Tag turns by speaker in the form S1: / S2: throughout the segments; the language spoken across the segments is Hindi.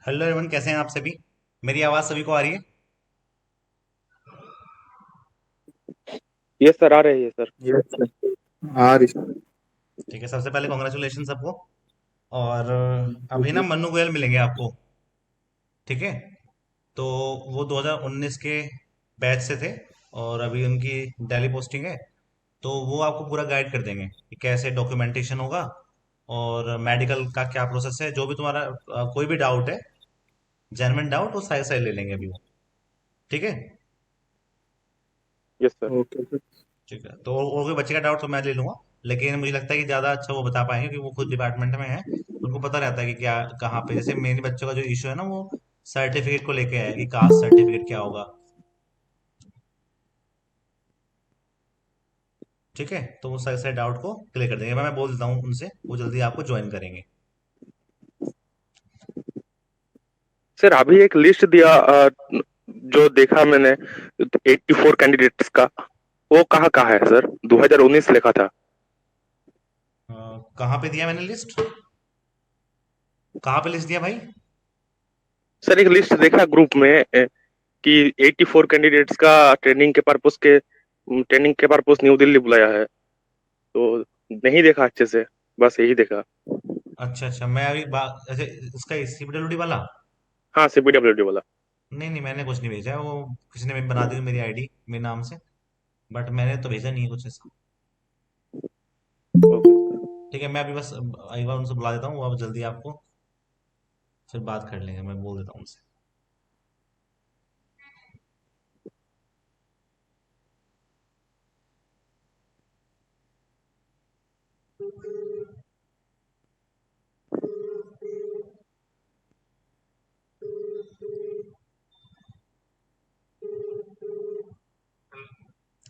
S1: हेलो एवरीवन, कैसे हैं आप सभी। मेरी आवाज़ सभी को आ रही है।
S2: ये सर आ रही है सर।
S3: Yes sir. आ रही सर।
S1: ठीक है, सबसे पहले कॉन्ग्रेचुलेशन सबको। और अभी ना
S3: जी।
S1: मन्नू गोयल मिलेंगे आपको। ठीक है। तो वो 2019 के बैच से थे और अभी उनकी दिल्ली पोस्टिंग है। तो वो आपको पूरा गाइड कर देंगे कि कैसे डॉक्यूमेंटेशन होगा और मेडिकल का क्या प्रोसेस है। जो भी तुम्हारा कोई भी डाउट है, जेन्युइन डाउट, वो साइड साइड ले लेंगे अभी वो। ठीक है।
S2: Yes sir.
S3: Okay sir.
S1: ठीक है, तो और कोई बच्चे का डाउट तो मैं ले लूंगा। लेकिन मुझे लगता है कि ज़्यादा अच्छा वो बता पाएंगे क्योंकि वो खुद डिपार्टमेंट में है। उनको पता रहता है कि क्या कहाँ पे, जैसे मेरे बच्चों का जो इशू है ना, वो सर्टिफिकेट को लेके है कि कास्ट सर्टिफिकेट क्या होगा। ठीक है, तो वो सारे सारे डाउट को क्लियर कर देंगे। मैं बोल देता हूँ उनसे, वो जल्दी आपको ज्वाइन करेंगे।
S2: सर अभी एक लिस्ट दिया जो देखा मैंने 84 कैंडिडेट्स का। वो कहाँ का है सर? 2019 लिखा था।
S1: अ, कहाँ पे दिया मैंने लिस्ट? कहाँ पे लिस्ट दिया भाई?
S2: सर एक लिस्ट देखा ग्रुप में कि 84 कैंडिडेट्स का ट्रेनिंग के पर्पस न्यू दिल्ली बुलाया है। तो नहीं देखा अच्छे से, बस यही देखा।
S1: अच्छा अच्छा, मैं अभी बात, अच्छा, इसका सीपीडब्ल्यूडी वाला।
S2: हाँ सीपीडब्ल्यूडी वाला।
S1: नहीं नहीं, मैंने कुछ नहीं भेजा है। वो किसी ने बना दी मेरी आईडी मेरे नाम से। बट मैंने तो भेजा नहीं है कुछ ऐसा।
S2: Okay sir.
S1: ठीक है, मैं अभी बस एक बार उनसे बुला देता हूँ, वो अब जल्दी आपको फिर बात कर लेंगे। मैं बोल देता हूँ उनसे।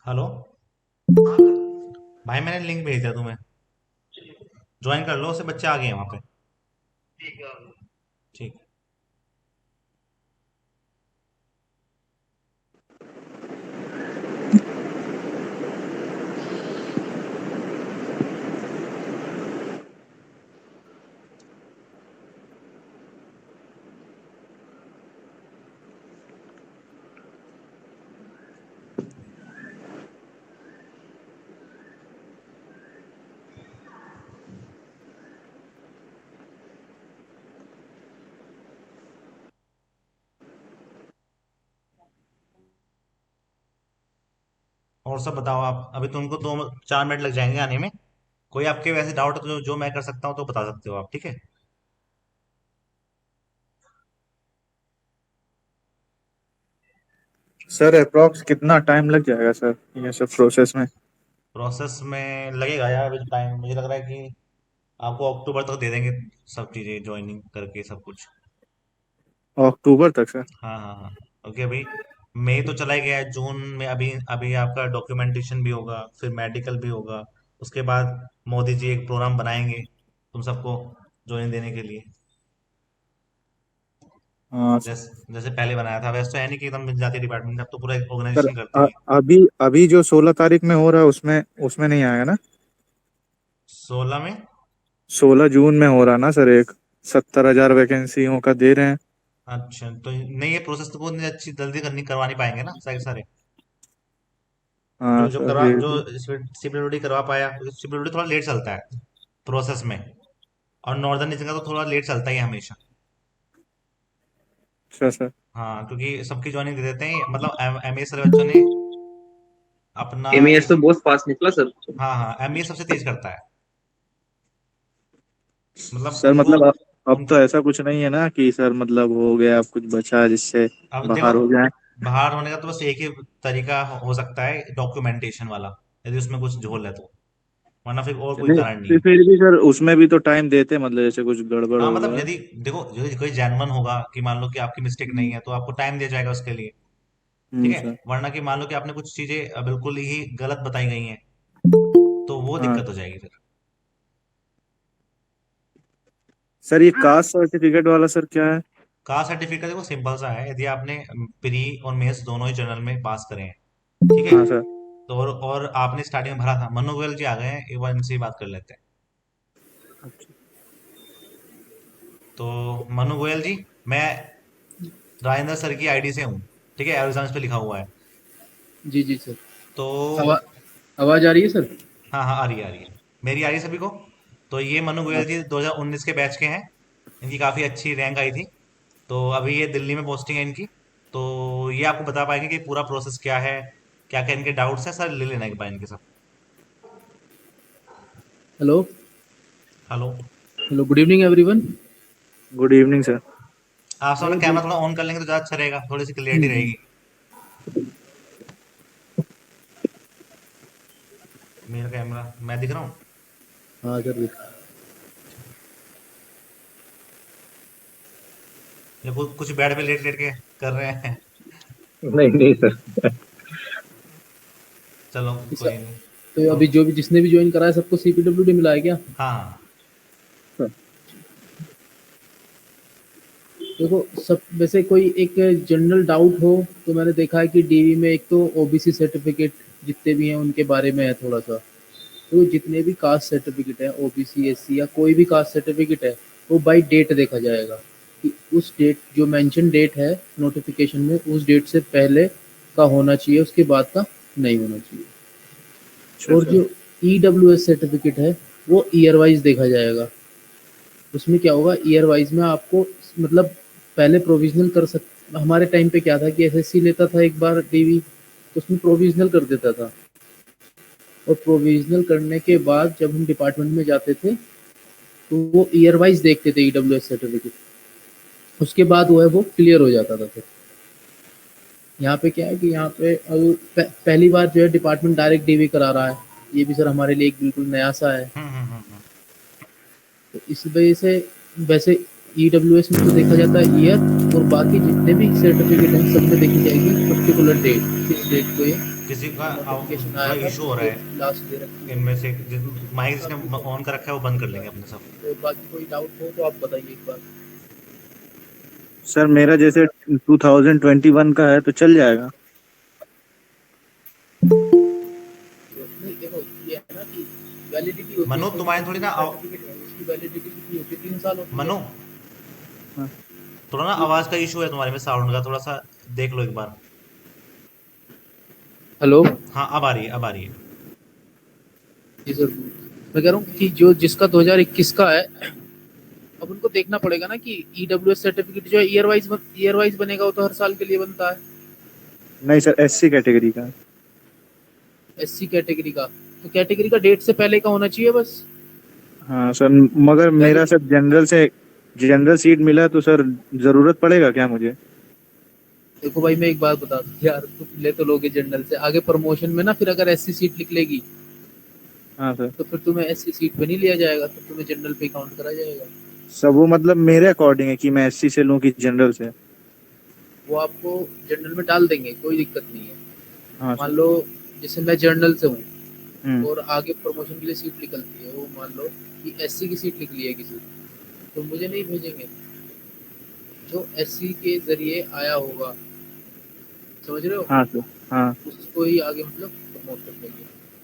S1: हेलो भाई, मैंने लिंक भेज दिया तुम्हें। ज्वाइन कर लो, उसे बच्चे आ गए हैं वहाँ पे। ठीक। और सब बताओ आप। अभी तुमको 2 4 मिनट लग जाएंगे आने में। कोई आपके वैसे डाउट है तो जो मैं कर सकता हूँ तो बता सकते हो आप। ठीक है।
S3: सर अप्रोक्स कितना टाइम लग जाएगा सर ये सब प्रोसेस में?
S1: प्रोसेस में लगेगा यार अभी टाइम, मुझे लग रहा है कि आपको अक्टूबर तक दे देंगे सब चीज़ें, ज्वाइनिंग करके सब कुछ।
S3: अक्टूबर तक सर?
S1: हाँ हाँ हाँ। ओके, अभी मई तो चला ही गया है। जून में अभी अभी आपका डॉक्यूमेंटेशन भी होगा, फिर मेडिकल भी होगा। उसके बाद मोदी जी एक प्रोग्राम बनाएंगे तुम सबको ज्वाइन देने के लिए।
S3: हाँ सर।
S1: जैसे जैसे पहले बनाया था वैसे तो है नहीं कि एकदम मिल जाती डिपार्टमेंट, अब तो पूरा
S3: सर
S1: ऑर्गेनाइजेशन करते हैं।
S3: अभी अभी जो 16 तारीख में हो रहा है उसमें उसमें नहीं आएगा ना?
S1: 16 में?
S3: 16 जून में हो रहा ना सर, एक 70,000 वैकेंसियों का दे रहे हैं।
S1: अच्छा, तो नहीं, ये प्रोसेस तो बहुत अच्छी जल्दी करनी करवा नहीं पाएंगे ना सारे सारे। जो
S3: हाँ
S1: जो
S3: सर
S1: करवा,
S3: ये
S1: जो
S3: भी।
S1: सीपीडब्ल्यूडी करवा पाया, सीपीडब्ल्यूडी थोड़ा लेट चलता है प्रोसेस में। और नॉर्दर्न रीजन का तो थोड़ा लेट चलता ही है हमेशा।
S3: अच्छा सर।
S1: हाँ, क्योंकि सबकी ज्वाइनिंग दे देते हैं, मतलब एमएस वाले बच्चों ने अपना
S4: एमईएस
S1: एक।
S4: तो बहुत फास्ट निकला सर।
S1: हाँ हाँ, एमएस सबसे तेज करता है। मतलब
S3: सर
S1: उनको
S3: मतलब अब
S1: उनकी।
S3: तो ऐसा कुछ नहीं है ना कि सर मतलब हो गया, अब कुछ बचा जिससे
S1: अब देखो,
S3: बाहर हो जाए?
S1: बाहर होने का तो बस एक ही तरीका हो सकता है, डॉक्यूमेंटेशन वाला। यदि उसमें कुछ झोल है तो, वरना फिर और कोई
S3: नहीं,
S1: कारण नहीं है।
S3: फिर भी सर उसमें भी तो टाइम देते, मतलब जैसे कुछ गड़बड़
S1: हाँ,
S3: हो
S1: मतलब
S3: गया।
S1: यदि देखो, यदि कोई जेन्युइन होगा कि मान लो कि आपकी मिस्टेक नहीं
S3: हम्म।
S1: है, तो आपको टाइम दिया जाएगा उसके लिए। ठीक है।
S3: सर।
S1: वरना कि मान लो कि आपने कुछ चीजें बिल्कुल ही गलत बताई गई हैं, तो वो
S3: हाँ
S1: दिक्कत हो जाएगी फिर।
S3: सर, ये कास्ट सर्टिफिकेट वाला सर क्या है?
S1: कास्ट सर्टिफिकेट देखो सिंपल सा है। यदि आपने प्री और मेंस दोनों ही जनरल में पास करे हैं, ठीक है,
S3: हाँ सर।
S1: तो और आपने स्टार्टिंग में भरा था। मनु गोयल जी आ गए हैं, एक बार इनसे ही बात कर लेते हैं। तो मनु गोयल जी, मैं राजेंद्र सर की आईडी से हूँ, ठीक है, एग्जाम्स पे लिखा हुआ है।
S4: जी जी सर।
S1: तो
S4: आवा, आवाज आ रही है सर?
S1: हाँ हाँ, आ रही है आ रही है, मेरी आ रही है सभी को। तो ये मनु
S4: हाँ
S1: गोयल जी 2019 के बैच के हैं, इनकी काफ़ी अच्छी रैंक आई थी। तो अभी ये दिल्ली में पोस्टिंग है इनकी। तो ये आपको बता पाएंगे कि पूरा प्रोसेस क्या है, क्या क्या इनके डाउट्स हैं, सर ले लेना एक बार इनके सब।
S4: Hello.
S1: Hello.
S4: Hello, good evening everyone.
S3: Good evening sir.
S1: आप सब अपना
S4: मैं
S1: कैमरा
S4: बोल
S1: थोड़ा ऑन कर लेंगे तो ज़्यादा अच्छा रहेगा, थोड़ी सी क्लियरिटी रहेगी। मेरा कैमरा मैं दिख रहा हूँ।
S4: हाँ सर।
S1: या कुछ कुछ बेड पे लेट लेट के कर रहे हैं।
S3: नहीं नहीं सर।
S1: चलो
S4: इस
S1: कोई नहीं।
S4: तो
S1: तो
S4: अभी जो भी जिसने भी ज्वाइन करा है सबको CPWD मिला है क्या?
S1: हाँ,
S4: देखो सब, वैसे कोई एक जनरल डाउट हो तो मैंने देखा है कि डीवी में एक तो ओबीसी सर्टिफिकेट जितने भी हैं उनके बारे में है थोड़ा सा। तो जितने भी कास्ट सर्टिफिकेट है, ओबीसी एससी या कोई भी कास्ट सर्टिफिकेट है, वो बाई डेट देखा जाएगा कि उस डेट जो मेंशन डेट है नोटिफिकेशन में, उस डेट से पहले का होना चाहिए, उसके बाद का नहीं होना चाहिए। और जो EWS सर्टिफिकेट है वो ईयर वाइज देखा जाएगा। उसमें क्या होगा, ईयर वाइज में आपको मतलब पहले प्रोविजनल कर सक, हमारे टाइम पे क्या था कि एसएससी लेता था एक बार डीवी, तो उसमें प्रोविजनल कर देता था। और प्रोविजनल करने के बाद जब हम डिपार्टमेंट में जाते थे तो वो ईयर वाइज देखते थे EWS सर्टिफिकेट, उसके बाद वो है वो क्लियर हो जाता था। फिर यहाँ पे क्या है कि यहाँ पे अब पहली बार जो है डिपार्टमेंट डायरेक्ट डीवी करा रहा है, ये भी सर हमारे लिए एक बिल्कुल नया सा है।
S1: हम्म।
S4: तो इस वजह से वैसे EWS में तो देखा जाता है ईयर, और बाकी जितने भी सर्टिफिकेट हैं सब में देखी जाएगी पर्टिकुलर डेट, किस डेट को ये
S1: किसी का
S4: नोटिफिकेशन
S1: थोड़ा
S4: आया था,
S1: इशू हो रहा है
S4: लास्ट ईयर।
S1: इनमें से, माइक जिसने
S4: बाकी तो
S1: ऑन कर रखा है वो बंद कर लेंगे अपने सब।
S4: तो बाकी कोई डाउट हो तो आप बताइए एक बार।
S3: सर मेरा जैसे 2021 का है तो चल जाएगा।
S4: नहीं देखो, ये है ना कि वैलिडिटी होती
S1: मनु
S4: है,
S1: तुम्हारी थोड़ी ना
S4: सर्टिफिकेट है उसकी वैलिडिटी कितनी होती है, 3 साल होती
S1: मनु,
S4: है।
S3: हाँ।
S1: थोड़ा ना आवाज का इशू है तुम्हारे में, साउंड का थोड़ा सा देख लो एक बार।
S4: हेलो।
S1: हाँ अब आ रही है, अब आ रही है।
S4: जी सर, मैं कह रहा हूँ कि जो जिसका 2021 का है, अब उनको देखना पड़ेगा ना कि EWS सर्टिफिकेट जो है ईयर वाइज बनेगा, वो तो हर साल के लिए बनता है।
S3: नहीं सर, एससी कैटेगरी का।
S4: SC कैटेगरी का, तो कैटेगरी का डेट से पहले का होना चाहिए बस।
S3: हाँ सर, मगर मेरा सर जनरल सीट मिला है तो सर जरूरत पड़ेगा क्या मुझे?
S4: देखो भाई, मैं एक बात बता दूं यार, तुम ले तो लोगे जनरल से, आगे प्रमोशन में ना फिर अगर SC सीट निकलेगी
S3: हाँ सर।
S4: तो फिर तुम्हें SC सीट पे नहीं लिया जाएगा, तो तुम्हें जनरल पे काउंट करा जाएगा।
S3: सब वो मतलब मेरे अकॉर्डिंग है कि मैं एससी से लूँ कि जनरल से।
S4: वो आपको जनरल में डाल देंगे, कोई दिक्कत नहीं है।
S3: हाँ
S4: मान
S3: सर।
S4: लो जैसे मैं जनरल से हूँ
S3: हम्म।
S4: और आगे प्रमोशन के लिए सीट निकलती है, वो मान लो कि SC की सीट निकली है किसी, तो मुझे नहीं भेजेंगे, जो SC के जरिए आया होगा, समझ रहे हो,
S3: हाँ सर। हाँ।
S4: उसको ही आगे मतलब प्रमोट कर देंगे।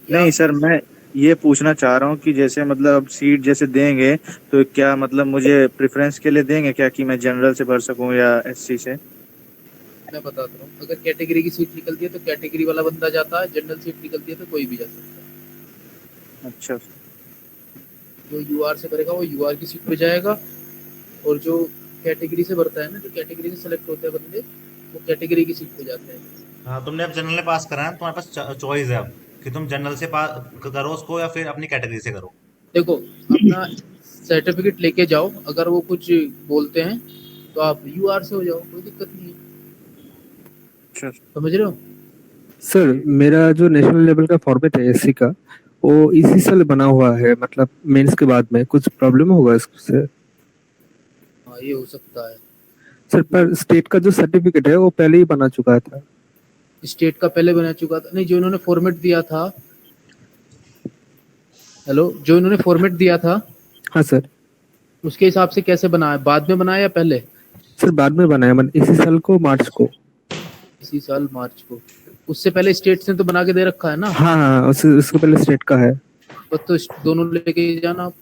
S4: या
S3: नहीं सर, मैं ये पूछना चाह रहा हूँ कि जैसे मतलब अब सीट जैसे देंगे तो क्या मतलब मुझे प्रेफरेंस के लिए देंगे क्या कि मैं जनरल से भर सकूं या एससी से?
S4: मैं बताता हूँ, अगर कैटेगरी की सीट निकलती है तो कैटेगरी वाला बंदा जाता है, जनरल सीट निकलती है तो कोई भी जा सकता है।
S3: अच्छा।
S4: जो UR से भरेगा वो UR की सीट पे जाएगा, और जो कैटेगरी से भरता है ना, जो कैटेगरी से सेलेक्ट होते हैं बंदे, वो कैटेगरी की सीट पे जाते हैं।
S1: हाँ, तुमने अब जनरल में पास करा है, तुम्हारे पास चॉइस है अब कि तुम जनरल से पास करो उसको या फिर अपनी कैटेगरी से करो।
S4: देखो, अपना सर्टिफिकेट लेके जाओ, अगर वो कुछ बोलते हैं तो आप UR से हो जाओ, कोई दिक्कत नहीं है।
S3: अच्छा।
S4: समझ रहे हो?
S5: सर मेरा जो नेशनल लेवल का फॉर्मेट है एससी का, वो इसी साल बना हुआ है, मतलब मेंस के बाद में कुछ प्रॉब्लम होगा इससे?
S4: हाँ, ये हो सकता है।
S5: सर पर स्टेट का जो सर्टिफिकेट है वो पहले ही बना चुका था।
S4: स्टेट का पहले बना चुका था नहीं, जो इन्होंने फॉर्मेट दिया था, हेलो, जो इन्होंने फॉर्मेट दिया था
S5: हाँ सर।
S4: उसके हिसाब से कैसे बनाया, बाद में बनाया या पहले?
S5: सर बाद में बनाया, मैंने इसी साल को मार्च को।
S4: इसी साल मार्च को? उससे पहले स्टेट्स ने तो बना के दे रखा है ना।
S5: हाँ हाँ, उसके पहले स्टेट का है।
S4: तो दोनों लेके जाना आप।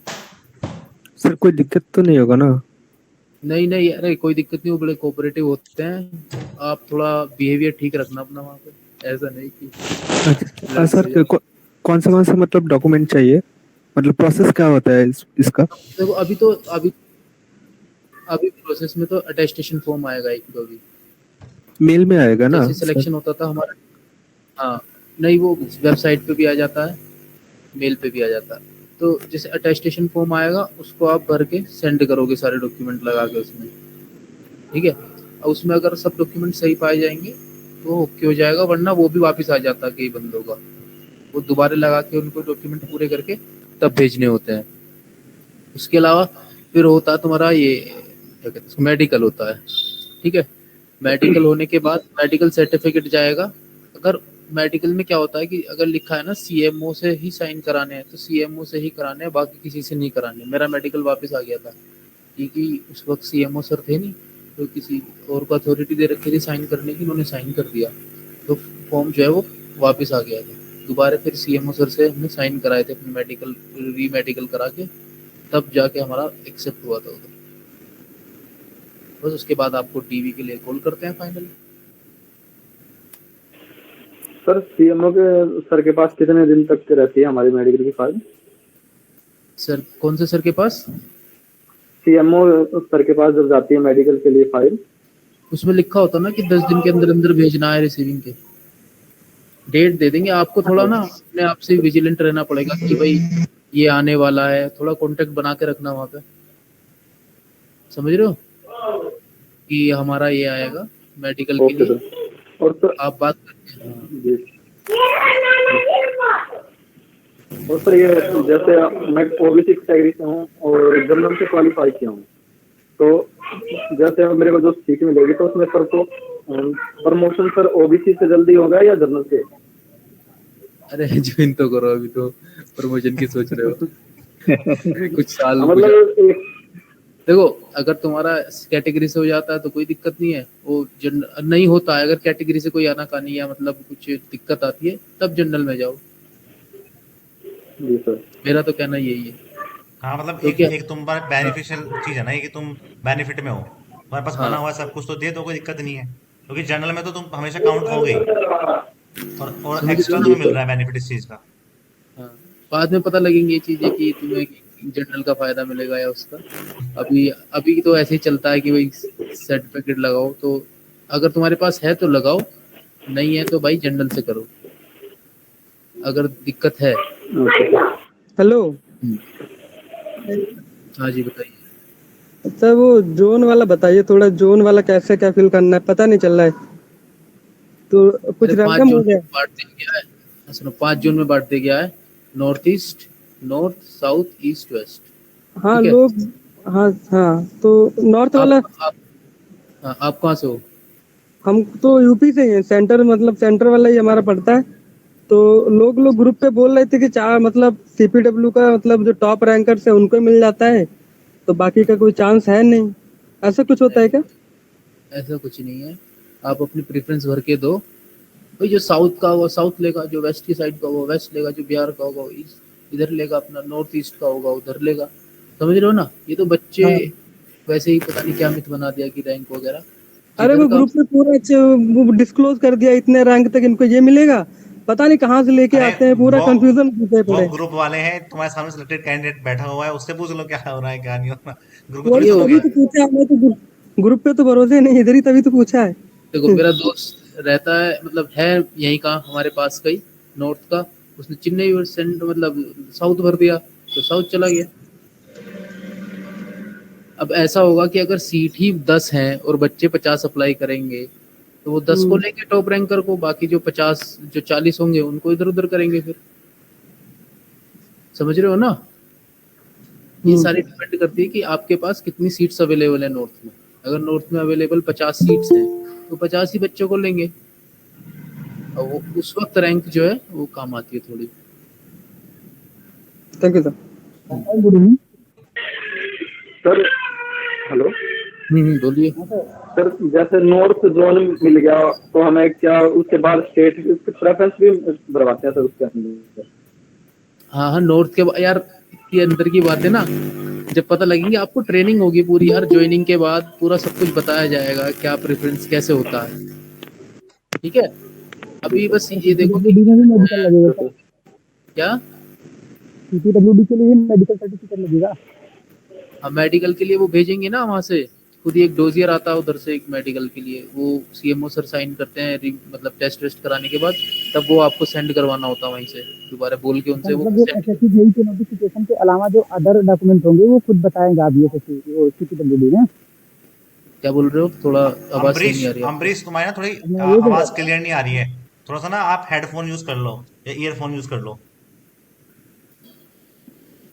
S5: सर कोई दिक्कत तो नहीं होगा ना?
S4: नहीं नहीं, अरे कोई दिक्कत नहीं, वो बड़े कोऑपरेटिव होते हैं। आप थोड़ा बिहेवियर ठीक रखना अपना वहाँ पे, ऐसा नहीं कि
S5: अच्छा
S4: लड़ते
S5: सर,
S4: जाओ।
S5: कौन सा मतलब डॉक्यूमेंट चाहिए, मतलब प्रोसेस क्या होता है इसका?
S4: देखो अभी प्रोसेस में तो अटेस्टेशन फॉर्म आएगा एक तो अभी,
S5: मेल में आएगा ना
S4: जैसे
S5: सर?
S4: सिलेक्शन होता था हमारा। हाँ, नहीं वो वेबसाइट पे भी आ जाता है, मेल पे भी आ जाता है। तो जैसे अटेस्टेशन फॉर्म आएगा, उसको आप भर के सेंड करोगे सारे डॉक्यूमेंट लगा के उसमें, ठीक है। और उसमें अगर सब डॉक्यूमेंट सही पाए जाएंगे तो ओके हो जाएगा, वरना वो भी वापस आ जाता है कई बंदों का। वो दोबारा लगा के उनको डॉक्यूमेंट पूरे करके तब भेजने होते हैं। उसके अलावा फिर होता है तुम्हारा ये क्या कहते हैं, मेडिकल होता है, ठीक है। मेडिकल होने के बाद मेडिकल सर्टिफिकेट जाएगा। अगर मेडिकल में क्या होता है कि अगर लिखा है ना सीएमओ से ही साइन कराने हैं, तो सीएमओ से ही कराने हैं, बाकी किसी से नहीं कराने। मेरा मेडिकल वापस आ गया था क्योंकि उस वक्त सीएमओ सर थे नहीं, तो किसी और को अथॉरिटी दे रखी थी साइन करने की, उन्होंने साइन कर दिया, तो फॉर्म जो है वो वापस आ गया था। दोबारा फिर सीएमओ सर से हमने साइन कराए थे अपने मेडिकल, री मेडिकल करा के, तब जाके हमारा एक्सेप्ट हुआ था उधर। बस उसके बाद आपको टीवी के लिए कॉल करते हैं फाइनली।
S6: सर सीएमओ के सर के पास कितने दिन तक रहती है हमारी मेडिकल की फाइल?
S4: सर कौन से सर के पास?
S6: सीएमओ सर के पास जब जाती है मेडिकल के लिए फाइल,
S4: उसमें लिखा होता ना कि 10 दिन के अंदर अंदर भेजना है, रिसीविंग के डेट दे देंगे आपको। थोड़ा ना अपने आप से विजिलेंट रहना पड़ेगा कि भाई ये आने वाला है, थोड़ा कांटेक्ट बना के रखना वहाँ पे, समझ रहे हो कि हमारा ये आएगा मेडिकल के
S6: ओके
S4: लिए,
S6: सर। और सर
S4: आप बात करते हैं।
S6: जी, और सर ये जैसे मैं ओबीसी कैटेगरी से हूँ और जनरल से क्वालिफाई किया हूँ, तो जैसे मेरे को जो सीट मिलेगी तो उसमें सर को प्रमोशन सर ओबीसी से जल्दी होगा या जनरल से?
S4: अरे ज्वाइन तो करो, अभी तो प्रमोशन की सोच रहे हो कुछ साल
S6: मतलब एक
S4: देखो, अगर तुम्हारा कैटेगरी से हो जाता है तो कोई दिक्कत नहीं है, वो नहीं होता है। अगर कैटेगरी से कोई आना कानी या मतलब कुछ दिक्कत आती है तब जनरल में जाओ।
S6: जी सर,
S4: मेरा तो कहना यही है।
S1: हाँ मतलब
S4: तो
S1: एक
S4: क्या,
S1: एक तुम्हारा बेनिफिशियल चीज है ना ये, कि तुम बेनिफिट में हो, तुम्हारे पास बना
S4: हाँ
S1: हुआ है सब कुछ, तो दे दो, कोई दिक्कत नहीं है। क्योंकि जनरल में तो तुम हमेशा काउंट हो गई, और
S4: समझ रहे
S1: एक्स्ट्रा
S4: हो
S6: जी
S1: तुम्हें मिल
S6: सर,
S1: रहा है बेनिफिट इस चीज का।
S4: हाँ, बाद में पता लगेंगी ये चीजें कि तुम्हें जनरल का फायदा मिलेगा या उसका। अभी अभी तो ऐसे ही चलता है कि भाई सर्टिफिकेट लगाओ, तो अगर तुम्हारे पास है तो लगाओ, नहीं है तो भाई जनरल से करो अगर दिक्कत है।
S6: Okay sir.
S5: हेलो
S4: हाँ जी बताइए।
S5: सर, वो जोन वाला बताइए थोड़ा, जोन वाला कैसे क्या फिल करना है, पता नहीं चल रहा है, तो कुछ
S4: अरे 5
S5: रैंडम हो
S4: जोन
S5: गया।
S4: में बांट दिया गया है। सुनो, 5 जोन में बांट दिया गया है। North east, north, south, east, west,
S5: हाँ
S4: ठीक है।
S5: लोग, हाँ हाँ, तो नॉर्थ वाला,
S4: आप हाँ, आप कहाँ से हो?
S5: हम तो यूपी से ही हैं, सेंटर मतलब सेंटर वाला ही हमारा पड़ता है। तो लोग ग्रुप पे बोल रहे थे कि चार मतलब सीपीडब्ल्यू का मतलब जो टॉप रैंकर्स है उनको मिल जाता है, तो बाकी का कोई चांस है नहीं, ऐसा कुछ होता है क्या?
S4: ऐसा कुछ नहीं है, आप अपनी प्रेफरेंस भर के दो। भाई जो साउथ का होगा साउथ लेगा, जो वेस्ट की साइड का होगा वेस्ट लेगा, जो बिहार का होगा वो ईस्ट इधर लेगा, अपना नॉर्थ ईस्ट का होगा उधर लेगा। समझ रहे हो ना? ये तो बच्चे
S5: हाँ।
S4: वैसे ही पता नहीं क्या मिथ बना दिया कि रैंक वगैरह
S5: अरे
S4: जिधर
S5: वो
S4: का।
S5: ग्रुप में पूरा वो डिस्क्लोज कर दिया, इतने रैंक तक इनको ये मिलेगा, पता नहीं कहाँ से लेके
S1: अरे
S5: आते हैं, पूरा
S1: वो
S5: कंफ्यूजन घुसे
S1: वो
S5: पड़े।
S1: ग्रुप वाले हैं, तुम्हारे सामने सिलेक्टेड कैंडिडेट बैठा हुआ है, उससे पूछ लो क्या हो रहा है क्या नहीं हो रहा। ग्रुप में थोड़ी
S5: वही
S4: ये
S5: तो,
S4: हो
S5: तभी
S1: सुनोगे।
S4: गया।
S5: तो पूछा, मैं तो ग्रुप पे तो भरोसे नहीं, इधर ही तभी तो पूछा है।
S4: देखो मेरा दोस्त रहता है, मतलब है यहीं का हमारे पास का ही, नॉर्थ का। उसने चेन्नई सेंट मतलब साउथ भर दिया, तो साउथ चला गया। अब ऐसा होगा कि अगर सीट ही 10 हैं और बच्चे 50 अप्लाई करेंगे, तो वो 10 को लेंगे टॉप रैंकर को, बाकी जो 50 जो 40 होंगे उनको इधर उधर करेंगे फिर। समझ रहे हो ना? ये सारी डिपेंड करती है कि आपके पास कितनी सीट्स अवेलेबल है नॉर्थ में। अगर नॉर्थ में अवेलेबल 50 सीट्स हैं तो 50 ही बच्चों को लेंगे, और वो उस वक्त रैंक जो है वो काम आती है थोड़ी।
S5: Thank you sir.
S6: Sir hello
S4: बोलिए।
S6: सर, जैसे नॉर्थ जोन मिल गया तो हमें क्या उसके बाद स्टेट प्रेफरेंस भी भरवाते हैं सर उसके अंदर?
S4: हाँ हाँ, नॉर्थ के यार, ये अंदर की बात है ना, जब पता लगेंगे, आपको ट्रेनिंग होगी पूरी यार, ज्वाइनिंग के बाद पूरा सब कुछ बताया जाएगा, क्या प्रेफरेंस कैसे होता है। ठीक है, अभी बस ये देखो कि
S5: CPWD में भी मेडिकल लगेगा क्या?
S4: क्या
S5: CPWD के लिए भी मेडिकल सर्टिफिकेट लगेगा?
S4: हम मेडिकल के लिए वो भेजेंगे ना वहाँ से, खुद ही एक डोजियर आता है उधर से एक मेडिकल के लिए, वो सीएमओ सर साइन करते हैं मतलब टेस्ट वेस्ट कराने के बाद, तब वो आपको सेंड करवाना होता है वहीं से, दोबारा बोल के उनसे वो
S5: मतलब जो
S4: सेंड।
S5: SSC जेई के नोटिफिकेशन के अलावा जो अदर डॉक्यूमेंट होंगे वो खुद बताएंगे आप SSC वो CPWD में?
S4: क्या बोल रहे हो, थोड़ा आवाज सही
S1: अम्बरीश
S4: नहीं आ रही आपकी।
S1: अम्बरीश तुम्हारी ना थोड़ी
S5: मैं ये बोल रहा
S1: आवाज
S5: था।
S1: क्लियर नहीं आ रही है। थोड़ा सा ना आप हेडफोन यूज कर लो या ईयरफोन यूज कर लो।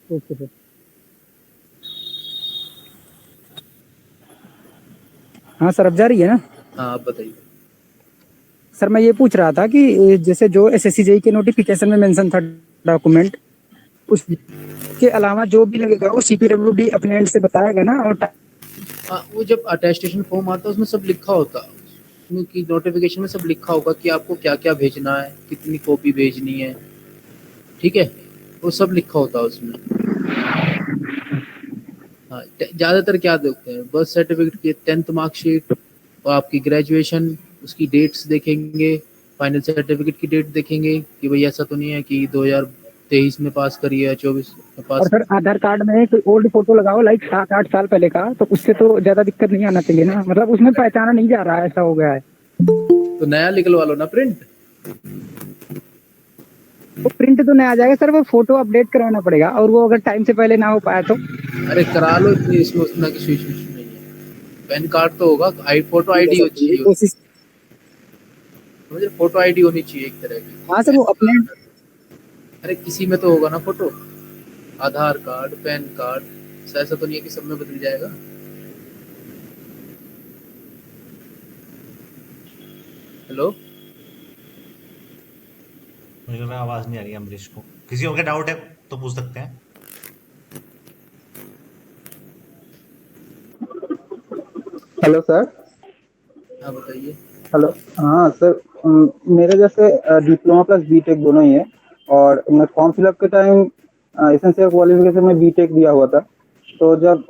S5: Okay sir. हाँ सर, अब जा रही है ना?
S4: हाँ आप बताइए।
S5: सर मैं ये पूछ रहा था कि जैसे जो SSC जेई के नोटिफिकेशन में मेंशन था डॉक्यूमेंट, उसके अलावा जो भी लगेगा वो CPWD अपने एंड से बताएगा ना? और
S4: हाँ, वो जब अटेस्टेशन फॉर्म आता है उसमें सब लिखा होता है, उसमें की नोटिफिकेशन में सब लिखा होगा कि आपको क्या क्या भेजना है, कितनी कॉपी भेजनी है। ठीक है, वो सब लिखा होता है उसमें। हाँ, ज़्यादातर क्या देखते हैं, बर्थ सर्टिफिकेट की 10th मार्कशीट और आपकी ग्रेजुएशन, उसकी डेट्स देखेंगे, फाइनल सर्टिफिकेट की डेट देखेंगे कि भाई ऐसा तो नहीं है कि 2023 में पास करी है, 24 में
S5: और
S4: पास।
S5: सर आधार कार्ड में कोई ओल्ड फोटो लगाओ लाइक 7-8 साल पहले का, तो उससे तो ज्यादा दिक्कत नहीं आना चाहिए ना? मतलब उसमें पहचाना नहीं जा रहा है, ऐसा हो गया है।
S4: तो नया निकलवा लो ना प्रिंट।
S5: वो प्रिंट तो नहीं आ जाएगा सर, वो फोटो अपडेट करवाना पड़ेगा, और वो अगर टाइम से पहले ना हो पाया तो?
S4: अरे करा लो, इतनी इसमें उतना की स्विच नहीं है। पैन कार्ड तो होगा, आई फोटो
S5: ठीक है
S4: आईडी
S5: सर,
S4: हो
S5: तो ये
S4: चाहिए,
S5: कोशिश।
S4: मुझे फोटो आईडी होनी चाहिए एक तरह की।
S5: हाँ सर, वो अपने।
S4: अरे किसी में तो होगा ना फोटो, आधार कार्ड, पैन कार्ड, ऐसा तो नहीं है कि सब में बदल जाएगा। हेलो,
S1: मुझे लग रहा है आवाज नहीं आ रही है अम्बरीश को। किसी और का डाउट है तो पूछ सकते हैं।
S7: Hello sir.
S4: हाँ बताइए।
S7: हेलो। हाँ सर, मेरे जैसे डिप्लोमा प्लस बीटेक दोनों ही है, और मैं फॉर्म फिलअप के टाइम एसेंशियल क्वालिफिकेशन में बीटेक दिया हुआ था। तो जब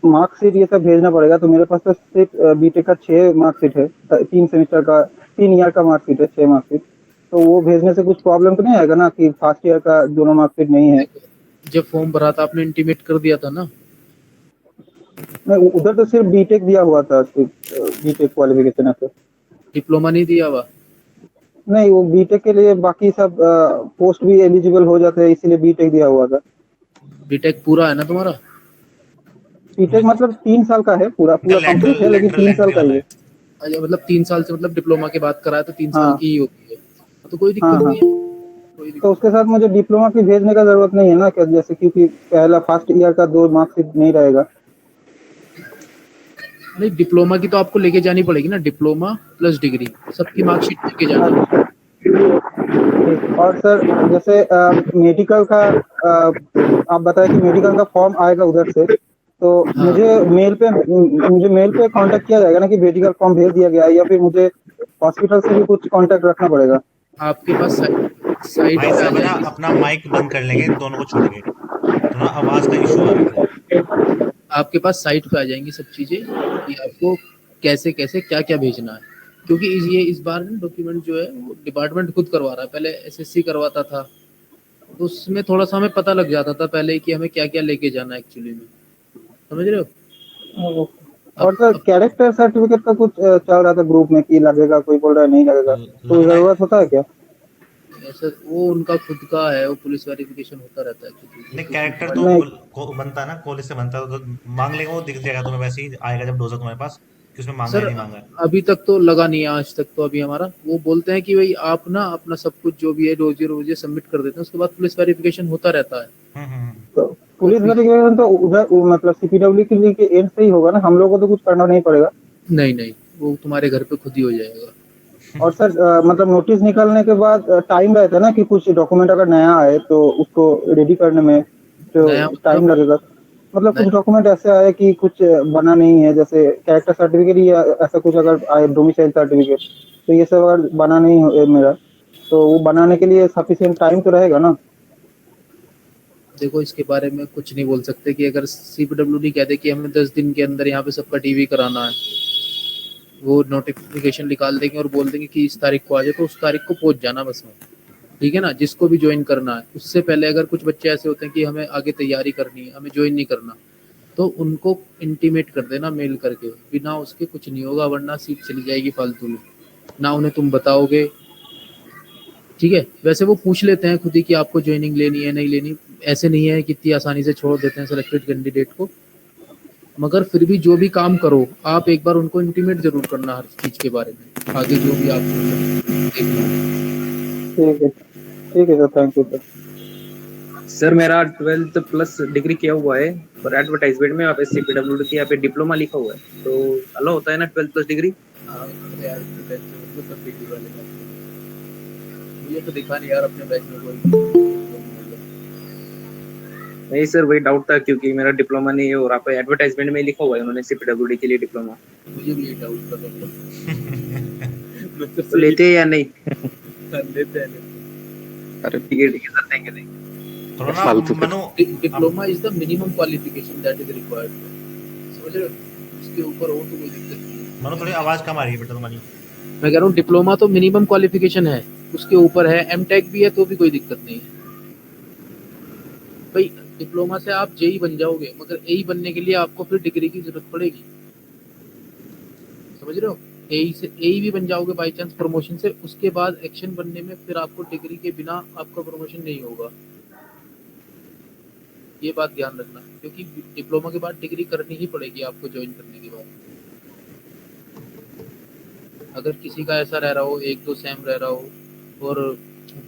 S7: मार्कशीट ये सब भेजना पड़ेगा, तो मेरे पास तो सिर्फ बीटेक का 6 मार्कशीट है, 3 सेमेस्टर का, 3 ईयर का मार्कशीट है, 6 मार्कशीट। तो वो भेजने से कुछ प्रॉब्लम तो नहीं आएगा ना कि फर्स्ट ईयर का दोनों मार्कशीट नहीं है?
S4: जब फॉर्म भरा था आपने इंटीमेट कर दिया था ना।
S7: नहीं, उधर तो सिर्फ बीटेक दिया हुआ था, सिर्फ बीटेक क्वालिफिकेशन है सर।
S4: डिप्लोमा नहीं दिया हुआ।
S7: नहीं, वो बीटेक के लिए बाकी सब पोस्ट भी एलिजिबल हो जाते हैं, इसीलिए बीटेक दिया हुआ था।
S4: बीटेक पूरा है ना तुम्हारा?
S7: बीटेक मतलब 3 साल का है, पूरा पूरा
S1: इनका
S7: कंप्लीट है,
S1: लेटरल
S7: लेकिन
S1: लेटरल
S7: तीन
S1: लेंथ
S7: साल का
S1: वाला
S7: ही है।
S1: है।
S4: अच्छा, मतलब 3 साल से, मतलब डिप्लोमा के बाद करा है तो 3 साल
S7: हाँ
S4: की ही होती है, तो कोई
S7: हाँ
S4: दिक्कत
S7: हाँ।
S4: नहीं है, कोई
S7: तो
S4: दिक्कत
S7: उसके साथ मुझे डिप्लोमा की भेजने का जरूरत नहीं है ना क्या? जैसे क्योंकि पहला फर्स्ट ईयर का 2 मार्कशीट नहीं रहेगा।
S4: नहीं। डिप्लोमा की तो आपको लेके जानी पड़ेगी ना, डिप्लोमा प्लस डिग्री सबकी मार्कशीट लेके जाना।
S7: अच्छा, ठीक। और सर जैसे मेडिकल का, आप बताए कि मेडिकल का फॉर्म आएगा उधर से, तो
S4: हाँ,
S7: मुझे मेल पे कांटेक्ट किया जाएगा ना कि मेडिकल फॉर्म भेज दिया गया है, या फिर मुझे हॉस्पिटल से भी कुछ कांटेक्ट रखना पड़ेगा?
S4: आपके पास साइट
S1: भाई
S4: पे आ
S1: साहब है ना,
S4: जाएंगी।
S1: अपना माइक बंद कर लेंगे दोनों को छोड़ के। थोड़ा आवाज का इशू आ रहा है थोड़ा।
S4: आपके पास साइट पे आ जाएंगी सब चीज़ें कि आपको कैसे कैसे क्या क्या भेजना है, क्योंकि ये इस बार डॉक्यूमेंट जो है वो डिपार्टमेंट खुद करवा रहा है, पहले एसएससी करवाता था, तो उसमें थोड़ा सा हमें पता लग जाता था पहले कि हमें क्या क्या लेके जाना है एक्चुअली में, समझ रहे हो। अब
S7: और सर
S4: अब
S7: कैरेक्टर सर्टिफिकेट का कुछ चल रहा था ग्रुप में कि लगेगा, कोई बोल रहा है नहीं लगेगा, तो
S1: लगना है।
S7: जरूरत होता है क्या?
S4: ऐसा वो उनका खुद का है, वो पुलिस वेरिफिकेशन होता रहता है खुद
S1: नहीं,
S4: तो उसमें
S1: कैरेक्टर
S4: तुम्हारी।
S1: तो
S7: नहीं।
S1: बनता है ना, कॉलेज से बनता है तो मांग लेंगे, वो दिख जाएगा तुम्हें वैसे ही आएगा जब डोजर तुम्हारे पास कि उसमें मांगा है
S4: सर
S1: नहीं मांगा है।
S4: अभी तक तो लगा नहीं है, आज तक तो अभी हमारा वो बोलते हैं कि भाई आप ना अपना सब कुछ जो भी है रोजे रोजे सबमिट कर देते हैं, उसके बाद पुलिस वेरिफिकेशन होता रहता है।
S7: तो
S4: तो
S7: पुलिस
S4: अभी
S7: वेरिफिकेशन तो उधर मतलब सीपीडब्ल्यू के लिए के एंड से ही होगा ना, हम लोगों को तो कुछ करना नहीं पड़ेगा?
S4: नहीं नहीं, वो तुम्हारे घर पे खुद ही हो जाएगा।
S7: और सर मतलब नोटिस निकलने के बाद टाइम रहता है ना कि कुछ डॉक्यूमेंट अगर नया आए तो उसको रेडी करने में तो
S4: नया
S7: टाइम
S4: मतलब
S7: लगेगा। मतलब कुछ
S4: नया,
S7: डॉक्यूमेंट ऐसे आए कि कुछ बना नहीं है, जैसे कैरेक्टर सर्टिफिकेट या ऐसा कुछ अगर आए, डोमिसाइल सर्टिफिकेट, तो ये सब अगर बना नहीं है मेरा, तो वो बनाने के लिए सफिशिएंट टाइम तो रहेगा ना?
S4: देखो इसके बारे में कुछ नहीं बोल सकते कि अगर CPWD कह दे कि हमें 10 दिन के अंदर यहाँ पे सबका टीवी कराना है, वो नोटिफिकेशन निकाल देंगे और बोल देंगे कि इस तारीख को आ जाए, तो उस तारीख को पहुंच जाना बस में, ठीक है ना। जिसको भी ज्वाइन करना है उससे पहले, अगर कुछ बच्चे ऐसे होते हैं कि हमें आगे तैयारी करनी है, हमें ज्वाइन नहीं करना, तो उनको इंटीमेट कर देना मेल करके, बिना उसके कुछ नहीं होगा, वरना सीट चली जाएगी फालतू में, ना उन्हें तुम बताओगे, ठीक है। वैसे वो पूछ लेते हैं खुद ही कि आपको ज्वाइनिंग लेनी है नहीं लेनी, ऐसे नहीं है कि इतनी आसानी से छोड़ देते हैं सिलेक्टेड कैंडिडेट को, मगर फिर भी जो भी काम करो आप एक बार उनको इंटीमेट जरूर करना हर चीज के बारे में, आगे जो भी आप देखना।
S7: ठीक है sir, thank you sir.
S8: Sir मेरा 12th प्लस डिग्री किया हुआ है, पर एडवर्टाइजमेंट में यहाँ पे CPWD के यहाँ पे डिप्लोमा लिखा हुआ है, तो अलो होता है ना 12th प्लस डिग्री?
S4: हाँ यार, सब डिग्री वाले का मुझे तो दिखा नहीं यार अपने बैच में कोई।
S8: नहीं सर, वही डाउट था क्योंकि मेरा डिप्लोमा नहीं है और यहाँ पे एडवर्टाइजमेंट में लिखा हुआ है उन्होंने CPWD के लिए डिप्लोमा।
S4: मुझे भी ये डाउट था मतलब
S8: तो लेते हैं या नहीं?
S4: लेते हैं।
S8: अरे ठीक है सर, देंगे देंगे।
S1: थोड़ा ना
S2: फालतू
S1: Manu,
S4: diploma is the minimum qualification that is required, समझ रहे हो? उसके ऊपर हो तो कोई दिक्कत नहीं है।
S1: मनु थोड़ी आवाज कम आ रही है बेटा तुम्हारी।
S4: मैं कह रहा हूँ डिप्लोमा तो मिनिमम क्वालिफिकेशन है, उसके ऊपर है एमटेक भी है तो भी कोई दिक्कत नहीं है भाई। डिप्लोमा से आप जेई बन जाओगे, मगर एई बनने के लिए आपको फिर डिग्री की जरूरत पड़ेगी, समझ रहे हो? एई से एई भी बन जाओगे बाई चांस प्रमोशन से, उसके बाद एक्शन बनने में फिर आपको डिग्री के बिना आपका प्रमोशन नहीं होगा, ये बात ध्यान रखना, क्योंकि डिप्लोमा के बाद डिग्री करनी ही पड़ेगी आपको ज्वाइन करने के बाद। अगर किसी का ऐसा रह रहा हो 1-2 सेम रह रहा हो और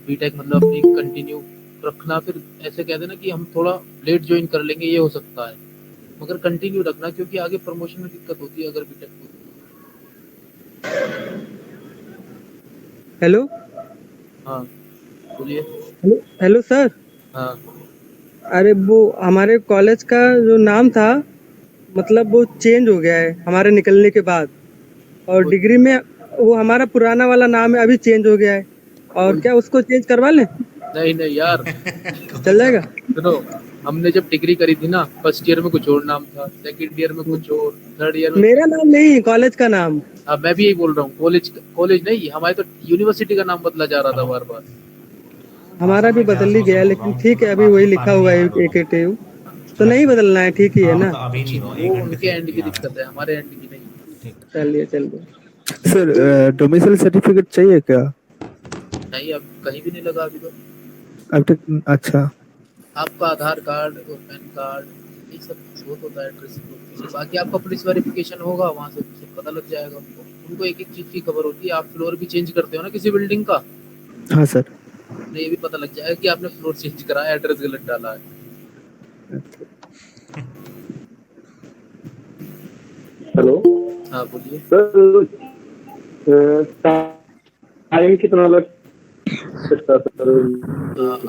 S4: बीटेक मतलब अपनी कंटिन्यू रखना, फिर ऐसे कह देना कि हम थोड़ा लेट ज्वाइन कर लेंगे, ये हो सकता है, मगर कंटिन्यू रखना, क्योंकि आगे प्रमोशन में दिक्कत होती है अगर बीटेक को।
S5: हेलो
S4: हाँ बोलिए।
S5: Hello sir.
S4: हाँ
S5: अरे वो हमारे कॉलेज का जो नाम था मतलब वो चेंज हो गया है हमारे निकलने के बाद, और डिग्री में वो हमारा पुराना वाला नाम है, अभी चेंज हो गया है, और क्या उसको चेंज करवा लें?
S4: नहीं नहीं यार
S5: चल जाएगा?
S4: सुनो, हमने जब डिग्री करी थी ना, फर्स्ट ईयर में कुछ और नाम था, सेकंड ईयर में कुछ और, थर्ड ईयर में
S5: मेरा नाम नहीं, कॉलेज का नाम।
S4: अब मैं भी यही बोल रहा हूँ, कॉलेज नहीं, हमारे तो यूनिवर्सिटी का नाम बदला जा रहा था बार बार।
S5: हमारा भी बदल ही गया, लेकिन ठीक है अभी वही लिखा हुआ है AKTU, तो नहीं बदलना है, ठीक ही है ना?
S1: अभी नहीं हो,
S4: वो
S1: 1 घंटे
S4: उनके
S1: से
S4: एंड की दिक्कत है, हमारे एंड की नहीं।
S5: चलिए।
S9: सर डोमिसाइल सर्टिफिकेट चाहिए क्या?
S4: नहीं, अब कहीं भी नहीं लगा अभी तो।
S9: अब तक? अच्छा।
S4: आपका आधार कार्ड और पैन कार्ड ये सब बहुत होता है, एड्रेस प्रूफ, बाकी आपका पुलिस वेरिफिकेशन होगा, वहाँ से सब पता लग जाएगा उनको एक एक चीज की खबर होती है। आप फ्लोर भी चेंज करते हो ना किसी बिल्डिंग का,
S9: हाँ सर।
S4: तो ये भी पता लग जाएगा कि आपने फ्लोर चेंज कराया, एड्रेस गलत डाला है।
S6: हेलो
S4: हाँ बोलिए।
S6: सर, टाइम कितना लग सकता है सर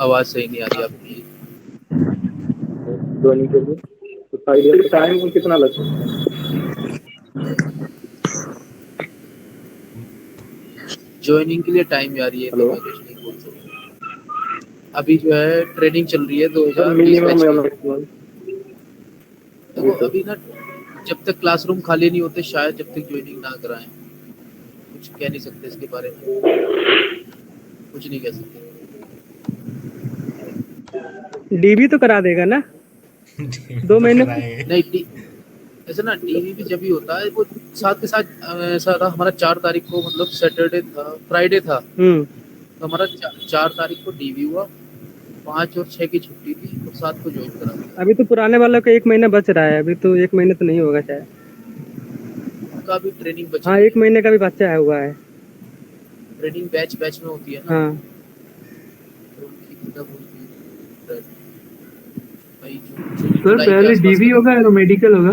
S4: आवाज सही नहीं आ रही आपकी
S6: ज्वाइनिंग के लिए? तो टाइम कितना लग सकता है
S4: ज्वाइनिंग के लिए? टाइम यार ये
S6: हेलो?
S4: मैं कुछ नहीं बोल सकता। अभी जो है ट्रेनिंग चल रही है 2020
S6: मिनिमम या
S4: बैच की।
S6: मैक्सिमम?
S4: देखो अभी ना, जब तक क्लासरूम खाली नहीं होते शायद जब तक ज्वाइनिंग ना कराएं, कुछ कह नहीं सकते इसके बारे में, कुछ नहीं कह सकते।
S5: DB तो करा देगा ना 2 महीने?
S4: नहीं ऐसा ना, टीवी भी जब भी होता है वो साथ के साथ ऐसा था हमारा 4 तारीख को, मतलब सैटरडे था, फ्राइडे था, तो हमारा 4 तारीख को डीवी हुआ, 5 और 6 की छुट्टी थी और 7 को ज्वाइन करा।
S5: अभी तो पुराने वालों का 1 महीना बच रहा है, अभी तो 1 महीने तो नहीं होगा शायद।
S4: उनका भी ट्रेनिंग बची।
S5: हाँ 1 महीने का भी बच्चा हुआ है।
S4: ट्रेनिंग बैच में होती है ना।
S5: हाँ
S4: सर
S9: पहले DV होगा या मेडिकल होगा?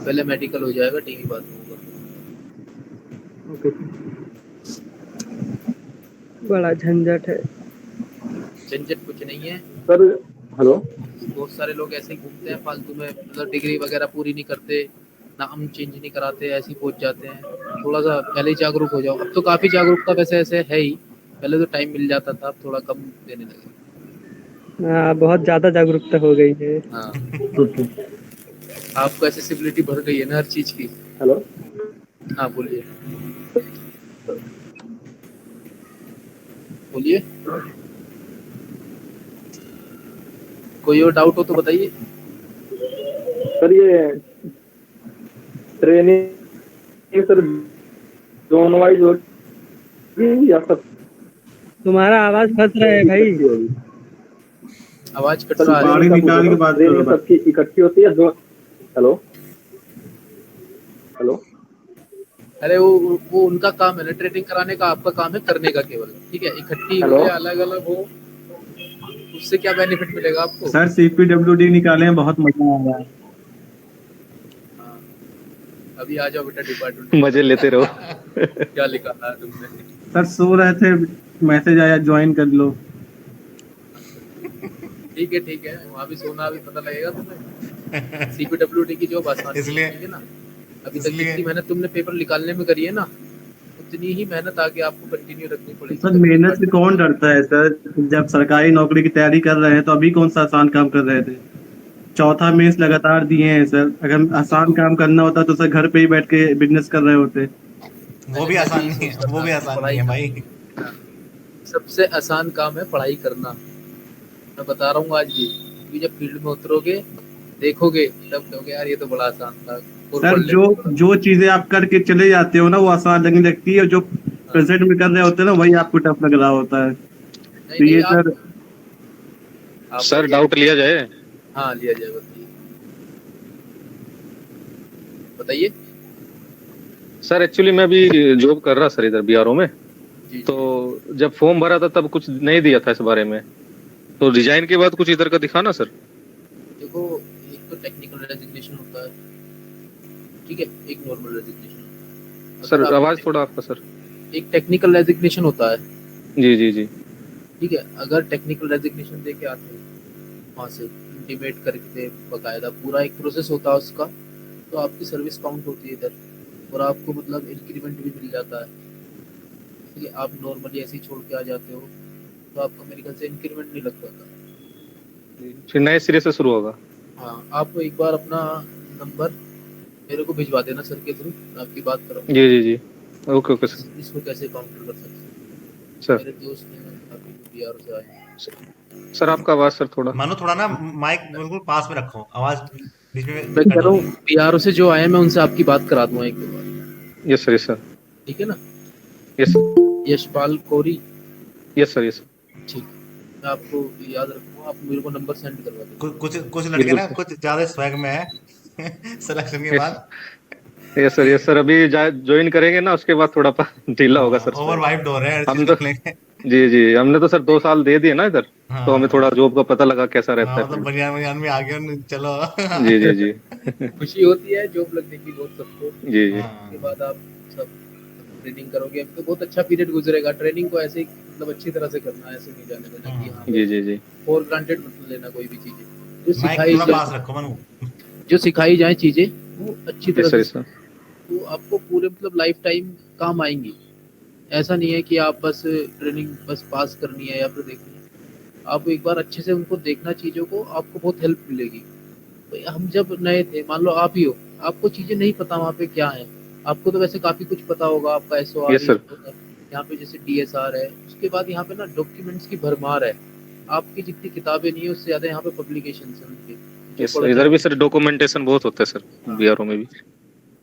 S4: पहले मेडिकल हो जाएगा, टीवी बाद में होगा।
S5: ओके। बड़ा झंझट है।
S4: झंझट कुछ नहीं है
S6: सर। हेलो,
S4: बहुत सारे लोग ऐसे ही घूमते हैं फालतू में, मतलब डिग्री वगैरह पूरी नहीं करते, नाम चेंज नहीं कराते, ऐसे ही पहुंच जाते हैं। थोड़ा सा पहले ही जागरूक हो जाओ। अब तो काफी जागरूकता वैसे ऐसे है ही, पहले तो टाइम मिल जाता था, अब थोड़ा कम देने लगे।
S5: बहुत ज्यादा जागरूकता हो गई है।
S4: हाँ आपको एसेसिबिलिटी बढ़ गई है ना हर चीज की।
S6: हेलो।
S4: हाँ बोलिए बोलिए, कोई और डाउट हो तो बताइए।
S6: सर ये ट्रेनिंग सर जोन वाइज होगी या सब?
S5: तुम्हारा आवाज फंस रहा है भाई।
S4: आवाज कट
S6: सर
S4: रहा है।
S3: बाड़ी निकाल के बात करो
S6: ट्रेनिंग सबकी इकट्ठी होती है जो? Hello hello.
S4: अरे वो उनका काम है ना ट्रेनिंग कराने का, आपका काम है करने का केवल। ठीक है, इकट्ठी हो
S6: हेलो।
S4: या अलग अलग हो उससे क्या बेनिफिट मिलेगा आपको?
S3: सर CPWD निकाले हैं, बहुत मजा आ रहा है।
S4: हाँ, अभी आ जाओ बेटा डिपार्टमेंट।
S2: मजे लेते रहो।
S4: क्या लिखा है तुमने?
S3: सर सो रहे थे, मैसेज आया ज्वाइन कर लो।
S4: ठीक है, वहाँ भी सोना भी पता लगेगा तुम्हें। CPWD की जॉब आसान
S1: इसलिए
S4: है ना। अभी तक जितनी मेहनत तुमने पेपर निकालने में करी है ना, उतनी ही मेहनत आगे आपको कंटिन्यू रखनी पड़ेगी।
S3: सर मेहनत से कौन डरता है सर? जब सरकारी नौकरी की तैयारी कर रहे हैं तो अभी कौन सा आसान काम कर रहे थे? चौथा मेंस लगातार दिए हैं सर। अगर आसान काम करना होता तो सर घर पे ही बैठ के बिजनेस कर रहे होते।
S1: वो भी आसान नहीं है, वो भी आसान नहीं है भाई।
S4: सबसे आसान काम है पढ़ाई करना, मैं बता रहा हूँ आज भी। क्योंकि जब फील्ड में उतरोगे देखोगे तब कहोगे यार ये तो बड़ा आसान था। और
S3: सर
S4: पढ़ लेते
S3: जो चीजें आप करके चले जाते हो ना वो आसान लगने लगती है, जो प्रेजेंट में कर रहे होते हैं ना वही आपको टफ लग रहा होता है। तो ये सर
S2: सर डाउट लिया जाए?
S4: हाँ लिया जाए, बताइए।
S2: सर एक्चुअली मैं अभी जॉब कर रहा सर इधर BRO में। तो जब फॉर्म भरा था तब कुछ नहीं दिया था इस बारे में, तो रिजाइन के बाद कुछ इधर का दिखाना सर।
S4: देखो एक तो टेक्निकल रेजिग्नेशन होता है, ठीक है, एक नॉर्मल रेजिग्नेशन।
S2: सर आवाज थोड़ा आपका सर।
S4: एक टेक्निकल रेजिग्नेशन होता है।
S2: जी जी जी।
S4: ठीक है, अगर टेक्निकल रेजिग्नेशन दे के आते हो वहाँ से इंटीमेट करके बकायदा पूरा एक प्रोसेस होता है उसका, तो आपकी सर्विस काउंट होती है इधर और आपको मतलब इंक्रीमेंट भी मिल जाता है। ठीक है, आप नॉर्मली ऐसे ही छोड़ के आ जाते हो तो आपका मेरे ख्याल से इंक्रीमेंट नहीं लग पाता,
S2: फिर नए सिरे से शुरू होगा।
S4: हाँ आप एक बार अपना नंबर मेरे को भिजवा देना सर के थ्रू, मैं आपकी बात करूँगा।
S2: जी जी जी ओके ओके सर।
S4: इसको कैसे काउंटर कर सकते हैं
S2: सर
S4: मेरे दोस्त ने काफी BRO से आए।
S2: सर आपका आवाज सर थोड़ा
S1: मानो थोड़ा ना माइक बिल्कुल पास में रखो, आवाज बीच में
S4: मैं कह रहा हूँ BRO से जो आए मैं उनसे आपकी बात करा दूंगा एक दो बार।
S2: Yes sir yes sir.
S4: ठीक है ना?
S2: Yes
S4: Yashpal Kori.
S2: Yes sir yes.
S4: ठीक, मैं आपको याद रखूंगा, आप मेरे को नंबर सेंड करवा दें।
S1: कुछ लड़के ना कुछ ज्यादा स्वैग में है सिलेक्शन के बाद।
S2: यस सर अभी ज्वाइन करेंगे ना उसके बाद थोड़ा ढीला होगा सर।
S1: ओवर वाइब्ड हो रहे हैं
S2: हम तो जी जी हमने तो सर 2 साल दे दिए ना इधर।
S1: हाँ,
S2: तो हमें थोड़ा जॉब का पता लगा कैसा रहता है।
S1: मतलब बनियान में आ गए चलो।
S2: जी जी जी
S4: खुशी होती है जॉब लगने की बहुत सबको।
S2: जी जी।
S4: उसके बाद आप सब ट्रेनिंग करोगे तो बहुत अच्छा पीरियड गुजरेगा। ट्रेनिंग को ऐसे मतलब अच्छी तरह से करना है, ऐसे नहीं जाने देना कि हाँ
S2: जी जी जी
S4: फॉर ग्रांटेड मत लेना कोई भी चीजें। जो सिखाई जाए चीजें वो अच्छी तरह से तो आपको पूरे मतलब लाइफ टाइम काम आएंगी। ऐसा नहीं है कि आप बस ट्रेनिंग बस पास करनी है या फिर देखनी है, आप एक बार अच्छे से उनको देखना चीज़ों को, आपको बहुत हेल्प मिलेगी। तो हम जब नए थे, मान लो आप ही हो, आपको चीज़ें नहीं पता वहाँ पे क्या है, आपको तो वैसे काफ़ी कुछ पता होगा, आपका SOR यहाँ पे जैसे DSR है, उसके बाद यहाँ पे ना डॉक्यूमेंट्स की भरमार है, आपकी जितनी किताबें नहीं है उससे ज़्यादा यहाँ पे पब्लिकेशन है उनके।
S2: इधर भी सर डॉक्यूमेंटेशन बहुत होता है सर BRO में भी।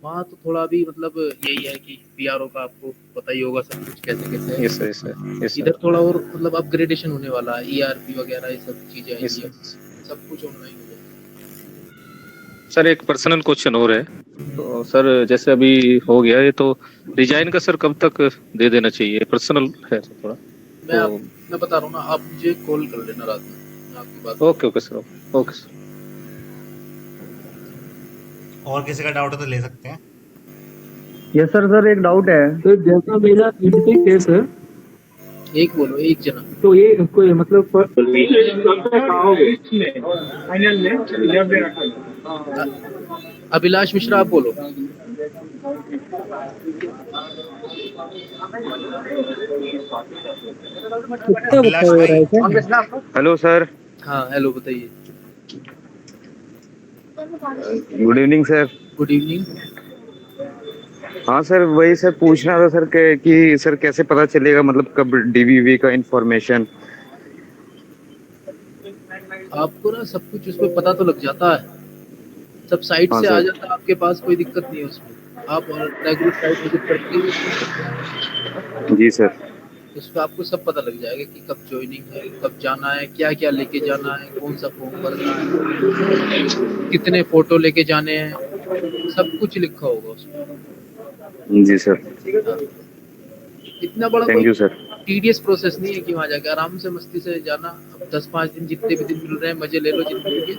S4: वहाँ तो थोड़ा भी मतलब यही है कि BRO का आपको पता ही होगा सब कुछ कैसे कैसे है।
S2: यस
S4: इधर थोड़ा और मतलब अपग्रेडेशन होने वाला है, ERP वगैरह ये सब चीजें आएंगी, सब कुछ ऑनलाइन हो जाएगा।
S2: सर एक पर्सनल क्वेश्चन और है, तो सर जैसे अभी हो गया ये तो रिजाइन का सर कब तक दे देना चाहिए? पर्सनल है सर थोड़ा।
S4: मैं बता रहा हूँ ना, आप मुझे कॉल कर लेना रात में, मैं आपकी बात।
S2: Okay sir okay sir.
S1: और किसी का डाउट है तो ले सकते हैं।
S5: यस सर एक डाउट है।
S9: तो जैसा मेरा इंटेक है सर,
S4: एक बोलो एक जना,
S9: तो ये कोई मतलब
S4: अभिलाष मिश्रा आप बोलो।
S2: Hello sir.
S4: हाँ हेलो बताइए।
S10: Good evening sir.
S4: Good evening.
S10: हाँ सर, वही सर पूछना था सर कि सर कैसे पता चलेगा मतलब कब डीवीवी का इंफॉर्मेशन।
S4: आपको ना सब कुछ उसमें पता तो लग जाता है, सब साइट
S10: हाँ
S4: से आ
S10: सर।
S4: जाता है आपके पास, कोई दिक्कत नहीं है उसमें। आप रेगुलर साइट विजिट करके
S10: जी सर।
S4: उस पर आपको सब पता लग जाएगा कि कब ज्वाइनिंग है, कब जाना है, क्या क्या लेके जाना है, कौन सा फॉर्म भरना है, कितने फोटो लेके जाने हैं, सब कुछ लिखा होगा उसमें।
S10: जी सर।
S4: हाँ। इतना बड़ा
S10: थैंक
S4: कोई
S10: यू सर।
S4: टीडियस प्रोसेस नहीं है कि वहाँ जाके आराम से मस्ती से जाना। अब 10-5 दिन जितने भी दिन मिल रहे हैं मजे ले लो जिंदगी के।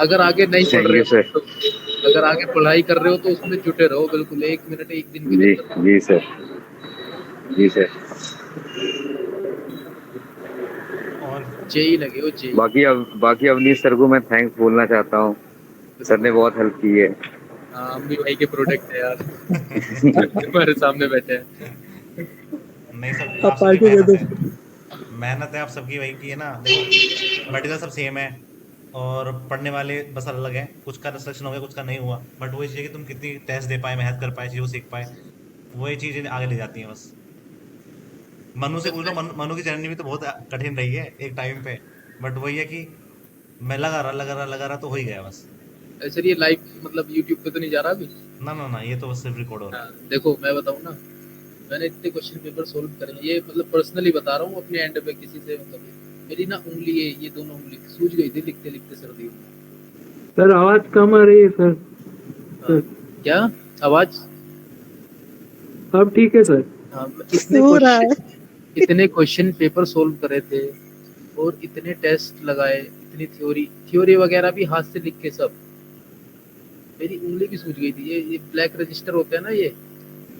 S4: अगर आगे नहीं पढ़
S10: थैंक
S4: रहे
S10: यू
S4: हो
S10: सर।
S4: तो, अगर आगे पढ़ाई कर रहे हो तो उसमें जुटे रहो बिल्कुल, 1 मिनट 1 दिन भी नहीं
S10: जी
S4: करना।
S10: जी सर। जी सर।
S1: और
S4: जेई लगे हो जेई।
S10: बाकी अवनीश सर को मैं थैंक्स बोलना चाहता हूँ। सर ने बहुत हेल्प की है।
S4: हाँ अम्मी भाई के प्रोडक्ट है यार। हमारे सामने बैठे हैं।
S1: नहीं सर,
S5: आप
S1: आप सबकी
S5: पार्टी दे
S1: मेहनत
S5: दो।
S1: है। मेहनत है आप सबकी वही की है ना। देखो, मटेरियल सब सेम है और पढ़ने वाले बस अलग हैं। कुछ का सिलेक्शन हो गया, कुछ का नहीं हुआ, बट वही चीज़ है कि तुम कितनी टेस्ट दे पाए, मेहनत कर पाए, चीज़ों को सीख पाए, वही चीज़ें आगे ले जाती हैं बस। मनु से पूछ लो, मनु की जर्नी भी तो बहुत कठिन रही है एक टाइम पे, बट वही है कि मैं लगा रहा तो हो ही गया बस।
S4: सर ये लाइव मतलब यूट्यूब पे तो नहीं जा रहा अभी?
S1: ना ना ना, ये तो बस सिर्फ रिकॉर्ड हो रहा
S4: हाँ, देखो मैं बताऊँ ना, मैंने इतने क्वेश्चन पेपर सोल्व करे हैं, ये मतलब पर्सनली बता रहा हूँ अपने एंड पे, किसी से मतलब मेरी ना उंगली है, ये दोनों उंगली सूज गई थी लिखते लिखते सर्दियों में।
S9: सर आवाज कम आ रही है सर।
S4: हाँ, क्या आवाज?
S9: अब ठीक है सर।
S4: हाँ,
S5: सो रहा है।
S4: इतने क्वेश्चन पेपर सोल्व करे थे और इतने टेस्ट लगाए, इतनी थ्योरी वगैरह भी हाथ से लिख के सब, मेरी उंगली भी सूज गई थी। ये ब्लैक रजिस्टर होते हैं ना, ये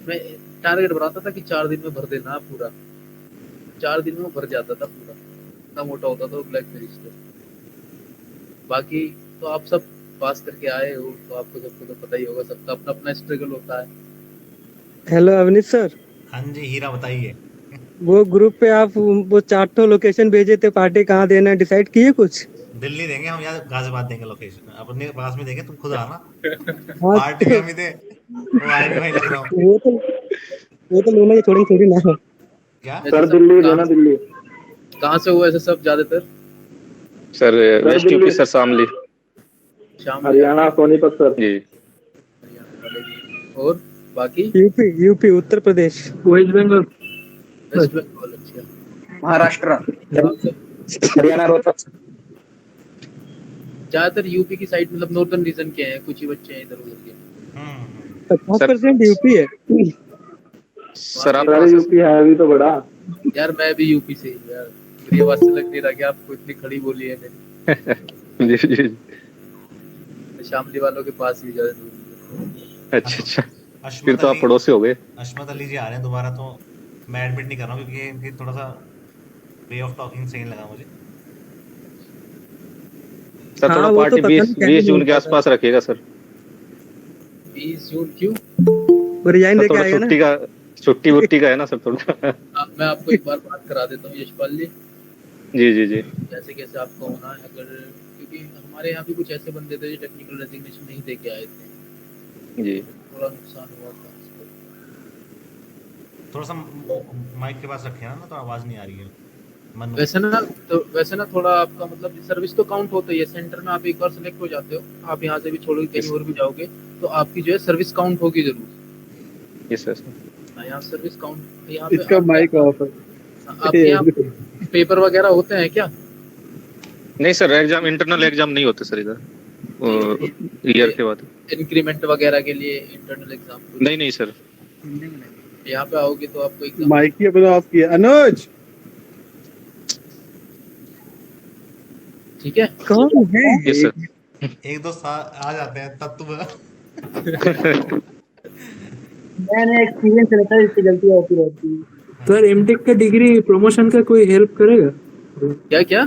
S4: मैं टारगेट बनाता था कि 4 दिन में भर देना पूरा, 4 दिन में भर जाता था पूरा, इतना मोटा होता था वो ब्लैक रजिस्टर। बाकी तो आप सब पास करके आए हो तो आपको सबको तो पता ही होगा, सबका अपना अपना स्ट्रगल होता है।
S5: हेलो अवनीश सर,
S1: हाँ जी हीरा, बताइए।
S5: वो ग्रुप पे आप वो 4 लोकेशन भेजे थे, पार्टी कहाँ देना है, डिसाइड किए कुछ?
S1: दिल्ली देंगे हम, यहाँ गाजियाबाद देंगे लोकेशन, अपने पास में देंगे, तुम खुद आना।
S5: हाँ
S1: पार्टी भी हम ही दे, वो आएंगे भाई लखनऊ।
S5: वो तो लेना ही छोड़ेंगे थोड़ी ना।
S1: क्या?
S6: सर दिल्ली देना, दिल्ली।
S4: कहाँ से हुआ ऐसे सब ज्यादातर?
S2: Sir west UP sir, Shamli.
S6: Haryana Sonipat sir.
S2: जी।
S4: और बाकी
S5: UP Uttar Pradesh,
S9: West Bengal,
S4: West Bengal. अच्छा,
S6: महाराष्ट्र,
S4: ज्यादातर
S6: हरियाणा रोहतक।
S4: यूपी की साइड मतलब नॉर्दर्न रीजन के हैं, कुछ ही बच्चे हैं इधर उधर के।
S5: 50% यूपी है।
S2: सर आप
S6: सारे यूपी है अभी तो बड़ा।
S4: यार मैं भी यूपी से ही यार, मेरी आवाज से लग नहीं रहा कि आपको इतनी खड़ी बोली है मेरी।
S2: जी जी।
S4: शामली वालों के पास ही ज्यादा दूर।
S2: अच्छा, फिर
S1: अशमत
S2: तो आप
S1: अली,
S2: पड़ोसी हो गए।
S1: अशमत अली जी आ रहे हैं दोबारा, तो मैं एडमिट नहीं कर रहा हूँ क्योंकि इनकी थोड़ा सा वे ऑफ टॉकिंग सही नहीं लगा मुझे।
S2: सर थोड़ा
S5: हाँ, वो तो
S2: पार्टी
S5: पता
S2: 20
S5: नहीं क्या
S2: 20 जून के
S5: बोलता था।
S2: आसपास रखिएगा सर।
S4: 20 जून क्यों?
S5: वो रिजाइन
S2: सर
S5: लेके
S2: थोड़ा
S5: आएगा ना।
S2: छुट्टी वुट्टी का है ना सर थोड़ा।
S4: मैं आपको एक बार बात करा देता हूँ यशपाल जी,
S2: जी जी जी।
S4: जैसे कैसे आपको होना है, अगर क्योंकि हमारे यहाँ भी कुछ ऐसे बंदे थे जो टेक्निकल रेजिग्नेशन नहीं दे के आए थे,
S2: जी।
S4: थोड़ा नुकसान हुआ था।
S1: थोड़ा सा माइक के पास रखे ना, तो आवाज़ नहीं आ रही है।
S4: वैसे ना थोड़ा आपका मतलब सर्विस तो काउंट होता ही है। सेंटर में आप एक बार सेलेक्ट हो जाते हो, आप यहाँ से भी छोड़ोगे कहीं और भी जाओगे तो आपकी जो है सर्विस काउंट होगी जरूर।
S2: Yes sir.
S4: यहाँ सर्विस काउंट, यहाँ पे
S3: इसका माइक ऑफ है।
S4: आपके यहाँ पेपर वगैरह होते हैं क्या?
S2: नहीं सर, एग्जाम इंटरनल एग्जाम नहीं होते सर इधर ईयर के बाद।
S4: इंक्रीमेंट वगैरह के लिए इंटरनल एग्जाम?
S2: नहीं सर।
S4: यहाँ पे आओगे तो आपको एग्जाम।
S3: माइक ही अपना ऑफ किया। अनुज
S4: ठीक है,
S5: कौन है?
S2: Yes sir.
S1: एक दो साल आ जाते हैं तब तुम।
S9: मैंने एक्सपीरियंस रहता है, इसकी गलती होती रहती है। सर एमटेक का डिग्री प्रमोशन का कोई हेल्प करेगा?
S4: क्या?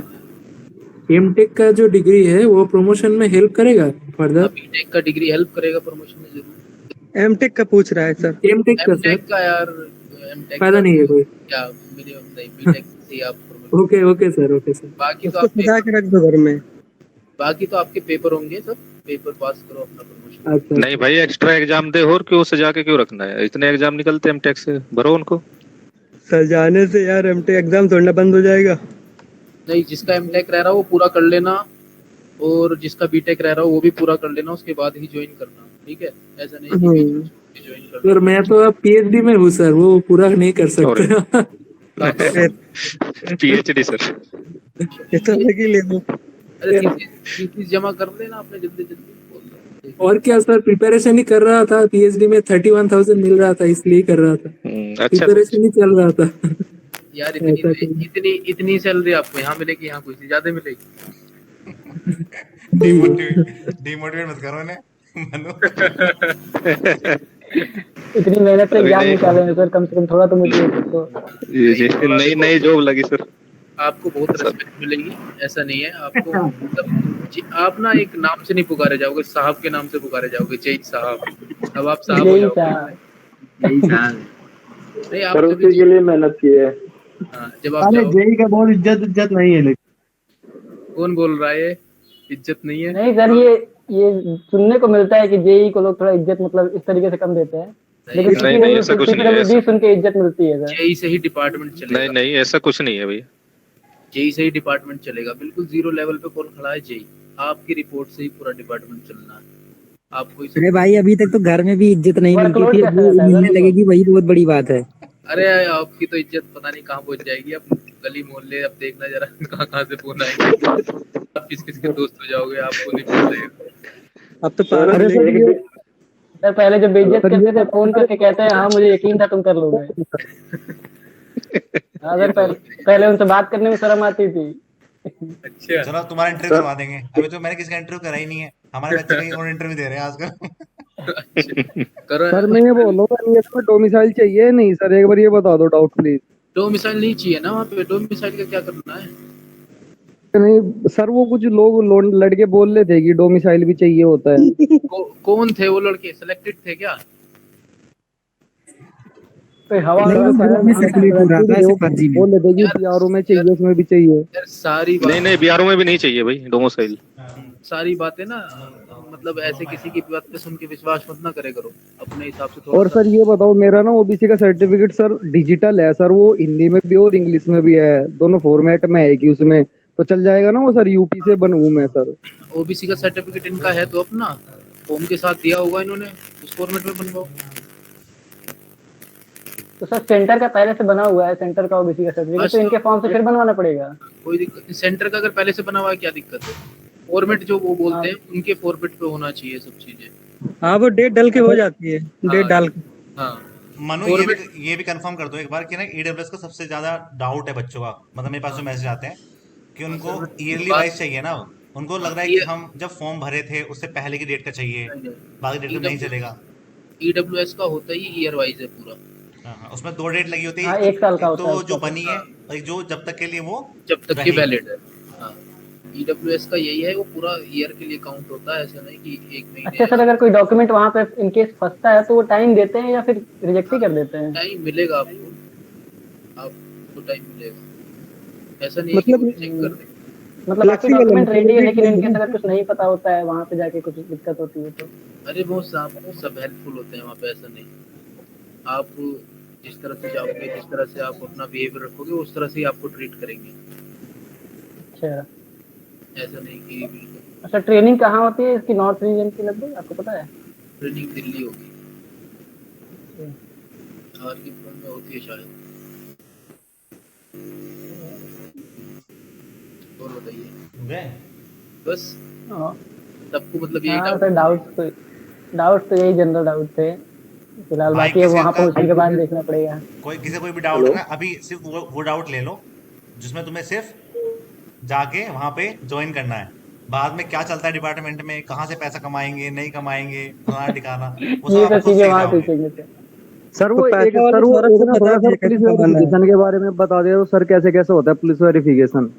S9: एमटेक का जो डिग्री है वो प्रमोशन में हेल्प करेगा फर्दर?
S4: बीटेक का डिग्री हेल्प करेगा प्रमोशन में जरूर।
S5: एमटेक का पूछ रहा है सर।
S9: एमटेक का सर
S4: का यार, एमटेक
S9: फायदा नहीं है कोई?
S4: क्या मिनिमम नहीं, बीटेक से आप promotion
S9: okay okay sir, okay sir.
S4: बाकी तो
S5: उसको
S4: आप
S5: सजा के रख दो घर में।
S4: बाकी तो आपके पेपर होंगे सब, पेपर पास करो अपना प्रमोशन।
S9: अच्छा
S2: नहीं भाई, एक्स्ट्रा एग्जाम दे और क्यों सजा के क्यों रखना है? इतने एग्जाम निकलते हैं एमटेक से, भरो उनको।
S5: सजाने से यार एमटेक एग्जाम थोड़ा ना बंद हो जाएगा।
S4: नहीं, जिसका एमटेक रह रहा है वो पूरा कर लेना, और जिसका बीटेक रह रहा है वो भी पूरा कर लेना, उसके बाद ही ज्वाइन करना, ठीक है? ऐसा नहीं कि बीच में ज्वाइन करना।
S9: सर, मैं तो अब पीएचडी में हूँ सर, वो पूरा नहीं कर सकते।
S2: PhD sir.
S5: ये तो लगी ले लो।
S4: अरे थीसिस जमा कर देना आपने जल्दी जल्दी।
S9: और क्या सर, प्रिपरेशन ही कर रहा था, पीएचडी में 31,000 मिल रहा था, इसलिए कर रहा था।
S2: अच्छा।
S9: प्रिपरेशन ही चल रहा था।
S4: यार इतनी सैलरी आपको यहाँ मिलेगी, यहाँ कुछ ज्यादा मिलेगी।
S1: डिमोटिवेट मत करो इन्हें मनु।
S6: इतनी मेहनत से एग्जाम निकाले हैं सर, कम से कम थोड़ा तो मुझे तो
S2: जी नई जॉब लगी सर।
S4: आपको बहुत रिस्पेक्ट मिलेगी, ऐसा नहीं है। आपको मतलब आप ना एक नाम से नहीं पुकारे जाओगे, साहब के नाम से पुकारे जाओगे, जय साहब। अब आप साहब हो जाओगे। नहीं, आप
S6: सर उसके लिए मेहनत की है।
S4: जब आप
S3: जेई का बहुत इज्जत नहीं है, लेकिन
S4: कौन बोल रहा है इज्जत नहीं है?
S6: नहीं सर, ये सुनने को मिलता है कि जेई को लोग थोड़ा इज्जत मतलब इस तरीके से कम देते हैं, लेकिन
S2: नहीं ऐसा कुछ नहीं है।
S6: सुन के इज्जत मिलती है सर।
S4: जेई से ही डिपार्टमेंट चलेगा।
S2: नहीं ऐसा कुछ नहीं है भैया।
S4: जेई से ही डिपार्टमेंट चलेगा, बिल्कुल जीरो लेवल पे कौन खड़ा है? जेई। आपकी रिपोर्ट से ही पूरा डिपार्टमेंट चलना है। आपको
S5: अरे भाई अभी तक तो घर में भी इज्जत नहीं मिलती थी, अब वो मिलने लगेगी, वही बहुत बड़ी बात है।
S4: अरे आपकी तो इज्जत पता नहीं कहाँ पहुंच जाएगी। अब गली मोहल्ले अब देखना जरा कहाँ से फोन आएंगे, आप किस किस के दोस्त हो जाओगे, आपको नहीं पता लगेगा।
S5: अब तो
S6: सर पहले जब बेइज्जत करते थे फोन करके कहते हैं हाँ मुझे यकीन था तुम कर लोगे। हाँ सर, पहले उनसे बात करने में शर्म आती थी।
S4: अच्छा,
S1: चलो तुम्हारा इंटरव्यू करवा देंगे। अभी तो मैंने किसका इंटरव्यू करा ही नहीं है, हमारे बच्चे कहीं और इंटरव्यू दे रहे हैं आजकल।
S5: सर मैं ये बोल रहा हूँ, इसमें डोमिसाइल चाहिए नहीं सर? एक बार ये बता दो डाउट प्लीज।
S4: डोमिसाइल नहीं चाहिए ना वहाँ पे? डोमिसाइल का क्या करना है?
S5: नहीं सर, वो कुछ लोग लड़के बोल रहे थे कि डोमिसाइल भी चाहिए होता है।
S4: कौन थे वो लड़के? सिलेक्टेड थे क्या?
S6: हवा
S5: बोल रहे थे कि बिहारों में चाहिए, उसमें भी चाहिए।
S4: यार सारी बात
S2: नहीं बिहारों में भी नहीं चाहिए भाई डोमिसाइल।
S4: सारी बातें ना मतलब ऐसे किसी की बात पे सुन के विश्वास मत ना करे करो, अपने हिसाब से थोड़ा।
S5: और सर ये बताओ, मेरा ना ओबीसी का सर्टिफिकेट सर डिजिटल है सर, वो हिंदी में भी और इंग्लिश में भी है, दोनों फॉर्मेट में है कि उसमें तो चल जाएगा ना वो? सर यूपी से बनूं मैं सर।
S4: ओबीसी का सर्टिफिकेट इनका है तो अपना फॉर्म के साथ दिया होगा इन्होंने, उस फॉर्मेट में बनवाओ।
S6: तो सर सेंटर का पहले से बना हुआ है, सेंटर का ओबीसी का सर्टिफिकेट, तो इनके फॉर्म से फिर बनवाना पड़ेगा।
S4: कोई दिक्कत, सेंटर का अगर पहले से बना हुआ है क्या दिक्कत है? फॉर्मेट जो वो बोलते हैं उनके फॉर्मेट पे होना चाहिए सब चीजें।
S5: हाँ वो डेट डाल के हो जाती है, डेट डाल के।
S4: हाँ
S1: मनु ये भी कंफर्म कर दो एक बार कि ना ईडब्ल्यूएस का सबसे ज्यादा डाउट है बच्चों का, मतलब मेरे पास जो मैसेज आते हैं कि उनको ईयरली वाइज चाहिए ना, उनको लग रहा है कि हम जब फॉर्म भरे थे उससे पहले की डेट का चाहिए, बाकी डेट में नहीं चलेगा।
S4: ईडब्ल्यूएस का होता ही ईयर वाइज है पूरा।
S1: हाँ, उसमें 2 डेट लगी होती
S6: हाँ,
S1: है,
S6: एक साल का होता
S1: तो
S6: है
S1: जो बनी है और एक जो जब तक के लिए वो
S4: जब तक की वैलिड है। हाँ, ईडब्ल्यूएस का यही है, वो पूरा ईयर के लिए काउंट होता है, ऐसा नहीं कि एक महीने।
S6: अच्छा सर, अगर कोई डॉक्यूमेंट वहाँ पे इनकेस फंसता है तो वो टाइम देते हैं या फिर रिजेक्ट ही कर देते हैं?
S4: टाइम मिलेगा आपको टाइम मिलेगा, ऐसा नहीं
S5: मतलब
S4: है कि चेक कर दें।
S6: मतलब बाकी डॉक्यूमेंट रेडी है, लेकिन इनकेस अगर कुछ नहीं पता होता है, वहाँ पे जाके कुछ दिक्कत होती है तो?
S4: अरे वो सब हेल्पफुल होते हैं वहाँ पे, ऐसा नहीं। आप जिस तरह से जाओगे, जिस तरह से आप अपना बिहेवियर रखोगे, उस तरह से ही आपको ट्रीट करेंगे।
S6: अच्छा,
S4: ऐसा नहीं कि बिल्कुल।
S6: अच्छा ट्रेनिंग कहाँ होती है इसकी, नॉर्थ रीजन की लगभग आपको पता है?
S4: ट्रेनिंग दिल्ली होगी, और की में होती है शायद। और बताइए बस सबको मतलब यही
S6: डाउट तो यही जनरल डाउट थे फिलहाल, बाकी वहाँ पहुँचने के बाद देखना पड़ेगा।
S1: किसी कोई भी डाउट है ना, अभी सिर्फ वो डाउट ले लो जिसमें तुम्हें सिर्फ जाके वहाँ पे ज्वाइन करना है। बाद में क्या चलता है डिपार्टमेंट में, कहाँ से पैसा कमाएंगे नहीं कमाएंगे, फलाना ठिकाना, वो सब आपको सही जाओगे।
S5: सर वो एक पुलिस वेरिफिकेशन के बारे में बता दे, सर कैसे कैसे होता है पुलिस वेरिफिकेशन?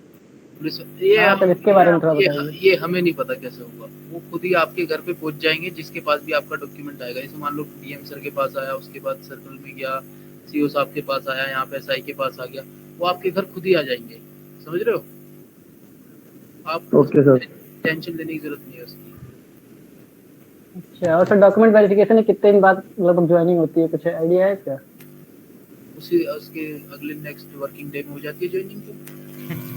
S6: इसके बारे में थोड़ा बताइए।
S4: ये हमें नहीं पता कैसे होगा, वो खुद ही आपके घर पे पहुंच जाएंगे, जिसके पास भी आपका डॉक्यूमेंट आएगा। जैसे मान लो डीएम सर के पास आया, उसके बाद सर्कल में गया, सीओ साहब के पास आया, यहाँ पे एसआई के पास आ गया, वो आपके घर खुद ही आ जाएंगे। समझ रहे हो आप?
S6: Okay sir.
S4: टेंशन लेने की जरूरत नहीं है उसकी।
S6: अच्छा, और सर डॉक्यूमेंट वेरिफिकेशन में कितने दिन बाद लगभग ज्वाइनिंग होती है, कुछ आइडिया है क्या?
S4: उसके अगले नेक्स्ट वर्किंग डे में हो जाती है ज्वाइनिंग तो।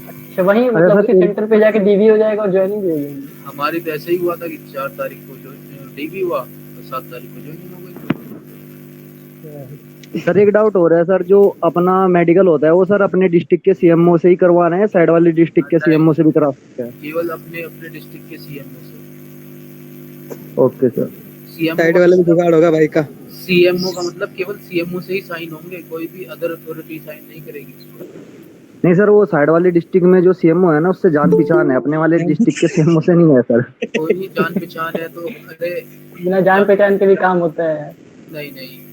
S6: अच्छा, वहीं मतलब उसी सेंटर पे जाके डीवी हो जाएगा और ज्वाइनिंग भी हो जाएगी?
S4: हमारी तो ऐसा ही हुआ था कि 4 तारीख को जो डीवी हुआ और 7 तारीख को ज्वाइनिंग हो गई।
S6: सर एक डाउट हो रहा है सर, जो अपना मेडिकल होता है वो सर अपने डिस्ट्रिक्ट के सीएमओ से ही करवाना है, साइड वाले डिस्ट्रिक्ट के सीएमओ से भी करा सकते हैं?
S4: केवल अपने अपने डिस्ट्रिक्ट के सीएमओ से।
S6: Okay sir.
S5: साइड वाले में जुगाड़ होगा भाई का।
S4: सीएमओ का मतलब केवल सीएमओ से ही साइन होंगे, कोई भी अदर अथॉरिटी साइन नहीं करेगी।
S6: नहीं सर, वो साइड वाले डिस्ट्रिक्ट में जो सीएमओ है ना उससे जान पहचान है, अपने वाले डिस्ट्रिक्ट के सीएमओ से नहीं है सर।
S4: कोई नहीं जान पहचान है तो अरे
S6: बिना जान पहचान के भी काम होता है?
S4: नहीं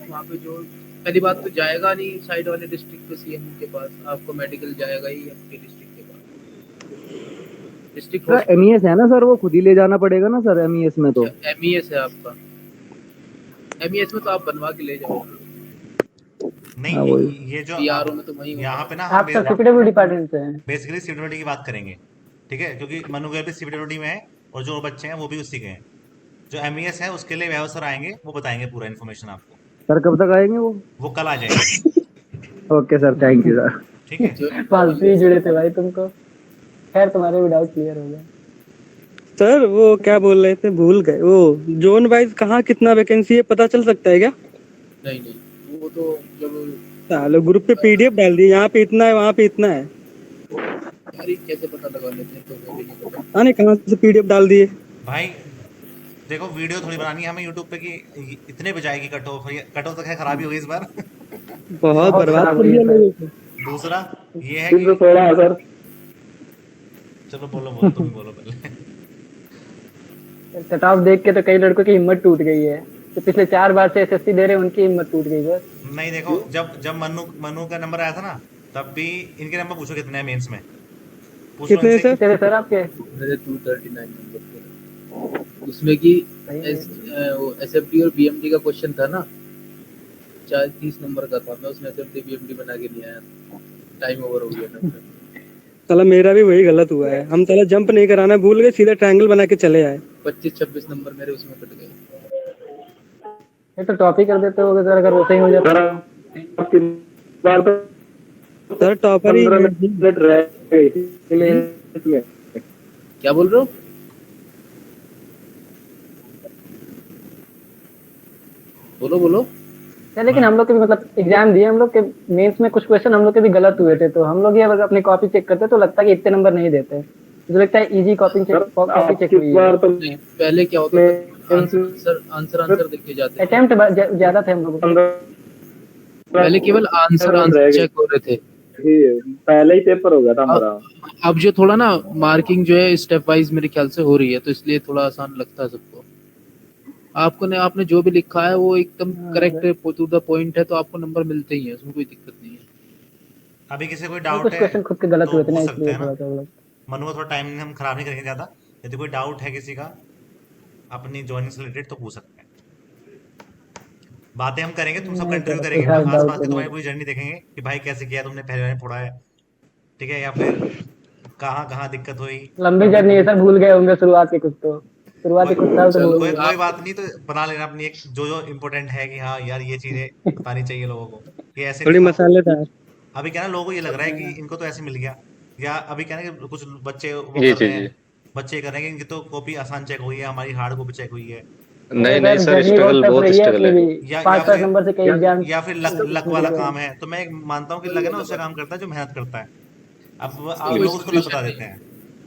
S4: वहाँ पे जो पहली बात तो जाएगा नहीं साइड वाले डिस्ट्रिक्ट के सीएमओ के पास, आपको मेडिकल जाएगा ही आपके डिस्ट्रिक्ट के पास। डिस्ट्रिक्ट
S6: एमईएस है ना सर, वो खुद ही ले जाना पड़ेगा ना सर एमईएस में? तो
S4: एमईएस है आपका, एमईएस में तो आप बनवा के ले जाओ।
S1: नहीं ये जो
S4: बीआरओ में तो वही
S1: यहाँ पे ना
S6: आप सर सीपीडब्ल्यू डिपार्टमेंट से हैं?
S1: बेसिकली सीपीडब्ल्यूडी की बात करेंगे, ठीक है, क्योंकि मनु भी सीपीडब्ल्यूडी में है और जो बच्चे हैं वो भी उसी के हैं। जो एमईएस है उसके लिए वैभव सर आएंगे, वो बताएंगे पूरा इन्फॉर्मेशन आपको।
S6: सर कब तक आएंगे वो
S1: कल आ जाएंगे।
S6: Okay sir, thank you sir.
S1: ठीक है,
S6: फालतू ही जुड़े थे भाई तुमको। खैर तुम्हारे भी डाउट क्लियर हो गया।
S5: सर वो क्या बोल रहे थे, भूल गए। वो जोन वाइज कहाँ कितना वैकेंसी है पता चल सकता है क्या?
S4: नहीं वो तो जब
S5: चलो ग्रुप पे पीडीएफ डाल दी, यहाँ पे इतना है वहाँ पे इतना है।
S4: यार कैसे पता लगा लेते हैं, तो वो भी नहीं पता।
S5: हाँ नहीं, कहाँ से पीडीएफ डाल दिए
S1: भाई देखो वीडियो थोड़ी बनानी है हमें यूट्यूब पे कि इतने बजाएगी कट ऑफ तो खैर खराबी होगी इस बार।
S5: बहुत बर्बाद कर दिया लोगों को।
S1: दूसरा ये है कि
S6: सर
S1: चलो बोलो तुम बोलो पहले।
S6: कटऑफ देख के तो कई लड़कों की हिम्मत टूट गई है, तो पिछले 4 बार से एसएससी दे रहे हैं उनकी हिम्मत टूट गई है।
S1: नहीं देखो, जब मनु का नंबर आया था ना तब भी इनके नंबर पूछो कितने हैं मेंस में,
S5: कितने सर?
S6: तेरे सर आपके
S4: मेरे 239 नंबर थे उसमें की एसएफडी और बीएमडी का क्वेश्चन था ना, 30 नंबर का था। मैं उसमें एसएफडी बीएमडी बना के नहीं आया, टाइम ओवर हो गया था।
S5: चलो मेरा भी वही गलत हुआ है, हम चलो जंप नहीं कराना भूल गए, सीधा ट्रायंगल बना के चले आए।
S4: 25-26 नंबर मेरे उसमें कट गए।
S6: ये तो टॉप ही कर देते होगे सर, अगर वो सही हो जाता।
S5: सर टॉपर ही
S4: क्या बोल रहे हो? बोलो।
S6: लेकिन हम लोग के भी मतलब एग्जाम दिए, हम लोग के मेंस में कुछ क्वेश्चन हम लोग के भी गलत हुए थे, तो हम लोग ये अगर अपनी कॉपी चेक करते तो लगता है कि इतने नंबर नहीं देते। मुझे लगता है इजी कॉपी चेक हुई है।
S4: पहले क्या होता था, आंसर देख के जाते थे।
S6: अटेम्प्ट ज्यादा थे हम लोग,
S4: पहले केवल आंसर चेक हो रहे थे,
S6: पहले ही पेपर हो गया था हमारा।
S4: अब जो थोड़ा ना मार्किंग जो है स्टेप वाइज मेरे ख्याल से हो रही है, तो इसलिए थोड़ा आसान लगता है सबको। आपने जो भी लिखा है वो एकदम करेक्ट टू द पॉइंट है, तो आपको नंबर मिलते ही है, उसमें कोई दिक्कत नहीं है।
S1: अभी किसी कोई डाउट
S6: कुछ
S1: है
S6: क्वेश्चन खुद के गलत
S1: तो
S6: हुए थे ना,
S1: पूछ सकते
S6: इसलिए
S1: हैं ना।
S6: थोड़ा
S1: मनु को थोड़ा टाइम हम खराब नहीं करेंगे ज्यादा। यदि कोई डाउट है किसी का अपनी ज्वाइनिंग से रिलेटेड तो पूछ सकते हैं। बातें हम करेंगे, तुम सबका इंटरव्यू करेंगे, आसपास की तुम्हारी पूरी जर्नी देखेंगे कि भाई कैसे किया तुमने, पहले मैंने फोड़ा है, ठीक है, या फिर कहाँ दिक्कत हुई।
S6: लंबी जर्नी है सर, भूल गए होंगे शुरुआती कुछ साल तो भूल गए।
S1: कोई बात नहीं, तो बना लेना अपनी एक जो इम्पोर्टेंट है कि हाँ यार ये चीजें बतानी चाहिए लोगों को कि ऐसे
S5: थोड़ी मसालेदार।
S1: अभी क्या ना लोगों को ये लग रहा है कि इनको तो ऐसे मिल गया, या अभी क्या ना कि कुछ बच्चे वो कर रहे हैं कि इनकी तो कॉपी आसान चेक हुई है, हमारी हार्ड कॉपी चेक हुई है।
S2: नहीं सर, स्ट्रगल बहुत स्ट्रगल है।
S1: या फिर लक वाला काम है, तो मैं मानता हूँ कि लक ना उससे काम करता है जो मेहनत करता है। अब आप लोग उसको लक बता देते हैं।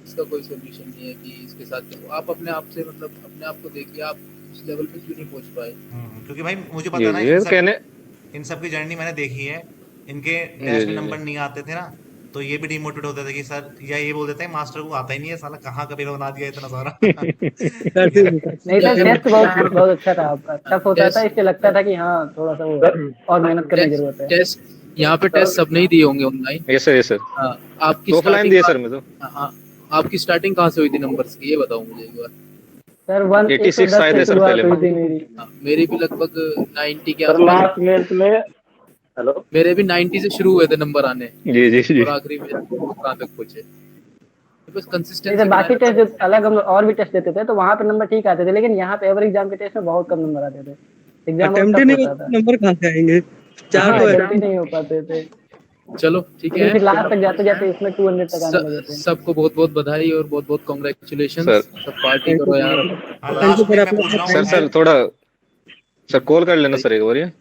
S4: इसका कोई सोल्यूशन नहीं है कि इसके साथ आप अपने आप से मतलब अपने आप को देखिए, आप उस लेवल पे क्यों नहीं पहुंच पाए।
S1: क्योंकि भाई मुझे पता ना इन सब की जर्नी मैंने देखी है। इनके टेस्ट में नंबर नहीं आते थे ना, तो ये भी डिमोटिवेट होते थे कि सर, या ये बोल देते हैं मास्टर को आता ही नहीं है, साला कहाँ का पेपर बना दिया इतना सारा।
S6: नहीं सर, टेस्ट बहुत अच्छा था आपका, टफ होता था, इसलिए लगता था कि हाँ थोड़ा सा और मेहनत करने की जरूरत है।
S4: टेस्ट यहाँ पे टेस्ट सब नहीं दिए होंगे ऑनलाइन।
S2: Yes sir.
S4: आपकी
S2: ऑफलाइन दिए सर मैं तो।
S4: आपकी स्टार्टिंग कहाँ से हुई थी नंबर्स की, ये बताओ मुझे एक बार।
S6: सर 186 आए थे सर पहले।
S4: मेरी भी लगभग 90 के
S6: लास्ट मेंस में हेलो।
S4: मेरे भी 90 से शुरू हुए थे नंबर आने
S2: जी जी जी
S4: और आखिरी में जाके कहाँ तक पहुंचे। तो बस
S11: जैसे
S4: कंसिस्टेंसी
S11: बाकी
S4: बनाए
S11: टेस्ट अलग हम लोग और भी टेस्ट देते थे तो वहाँ पे नंबर ठीक आते थे, लेकिन यहाँ पे एवरेज एग्जाम के टेस्ट में बहुत कम नंबर आते थे। एग्जाम बहुत
S5: अटेम्प्ट ही
S11: टफ
S5: नहीं
S11: होता
S5: होता,
S11: था।
S5: नंबर कहाँ से आएंगे? चार
S11: हाँ,
S5: तो
S11: अटेम्प्ट ही नहीं हो पाते थे।
S4: चलो ठीक
S11: लेकिन
S4: है।
S11: फिर लास्ट तक जाते जाते इसमें 200 तक आने लगे थे।
S4: सबको बहुत बहुत बधाई और बहुत बहुत कॉन्ग्रेचुलेशन।
S2: सर
S4: सब पार्टी करो यार।
S1: हाँ,
S5: थैंक यू
S1: लास्ट में
S5: सर,
S1: मैं पूछ रहा
S2: सर
S1: हूँ
S2: सर थोड़ा सर कॉल कर लेना सर एक बार ये।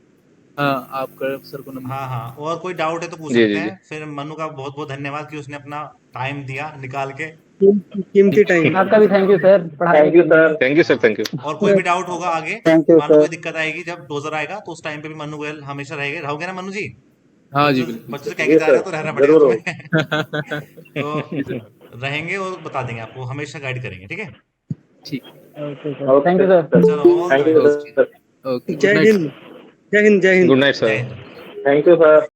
S4: हाँ, आप कर सर को नंबर।
S1: हाँ हाँ, और कोई डाउट है तो पूछ
S2: जी
S1: सकते
S2: जी जी
S1: हैं। फिर मनु का बहुत बहुत धन्यवाद कि उसने अपना टाइम दिया निकाल के।
S5: कीमती टाइम।
S11: आपका भी थैंक यू सर, पढ़ाई
S6: thank you sir.
S2: Thank you sir thank you.
S1: और कोई भी डाउट होगा आगे,
S7: थैंक यू
S1: मान लो
S7: सर।
S1: कोई दिक्कत आएगी जब डोजर आएगा तो उस टाइम पे भी मनु गोयल हमेशा रहोगे ना मनु जी?
S4: हाँ जी
S1: बच्चों
S4: बिल्कुल
S1: बच्चों से
S4: सर।
S1: कह के
S6: जी
S1: जा रहे हो
S6: सर,
S1: तो रहना पड़ेगा
S6: जरूर हो।
S1: तुम्हें।
S4: जी
S1: तो
S4: सर।
S1: रहेंगे और बता देंगे आपको, हमेशा गाइड करेंगे, ठीक है?
S4: ठीक।
S11: Okay sir, thank you sir.
S1: चलो, all the
S6: thank you
S1: best.
S6: Sir.
S4: Okay, good
S5: Jai
S4: night.
S5: Hind, Jai Hind, Jai Hind.
S2: Good night
S1: Jai
S2: sir.
S1: Hind.
S6: Thank you sir.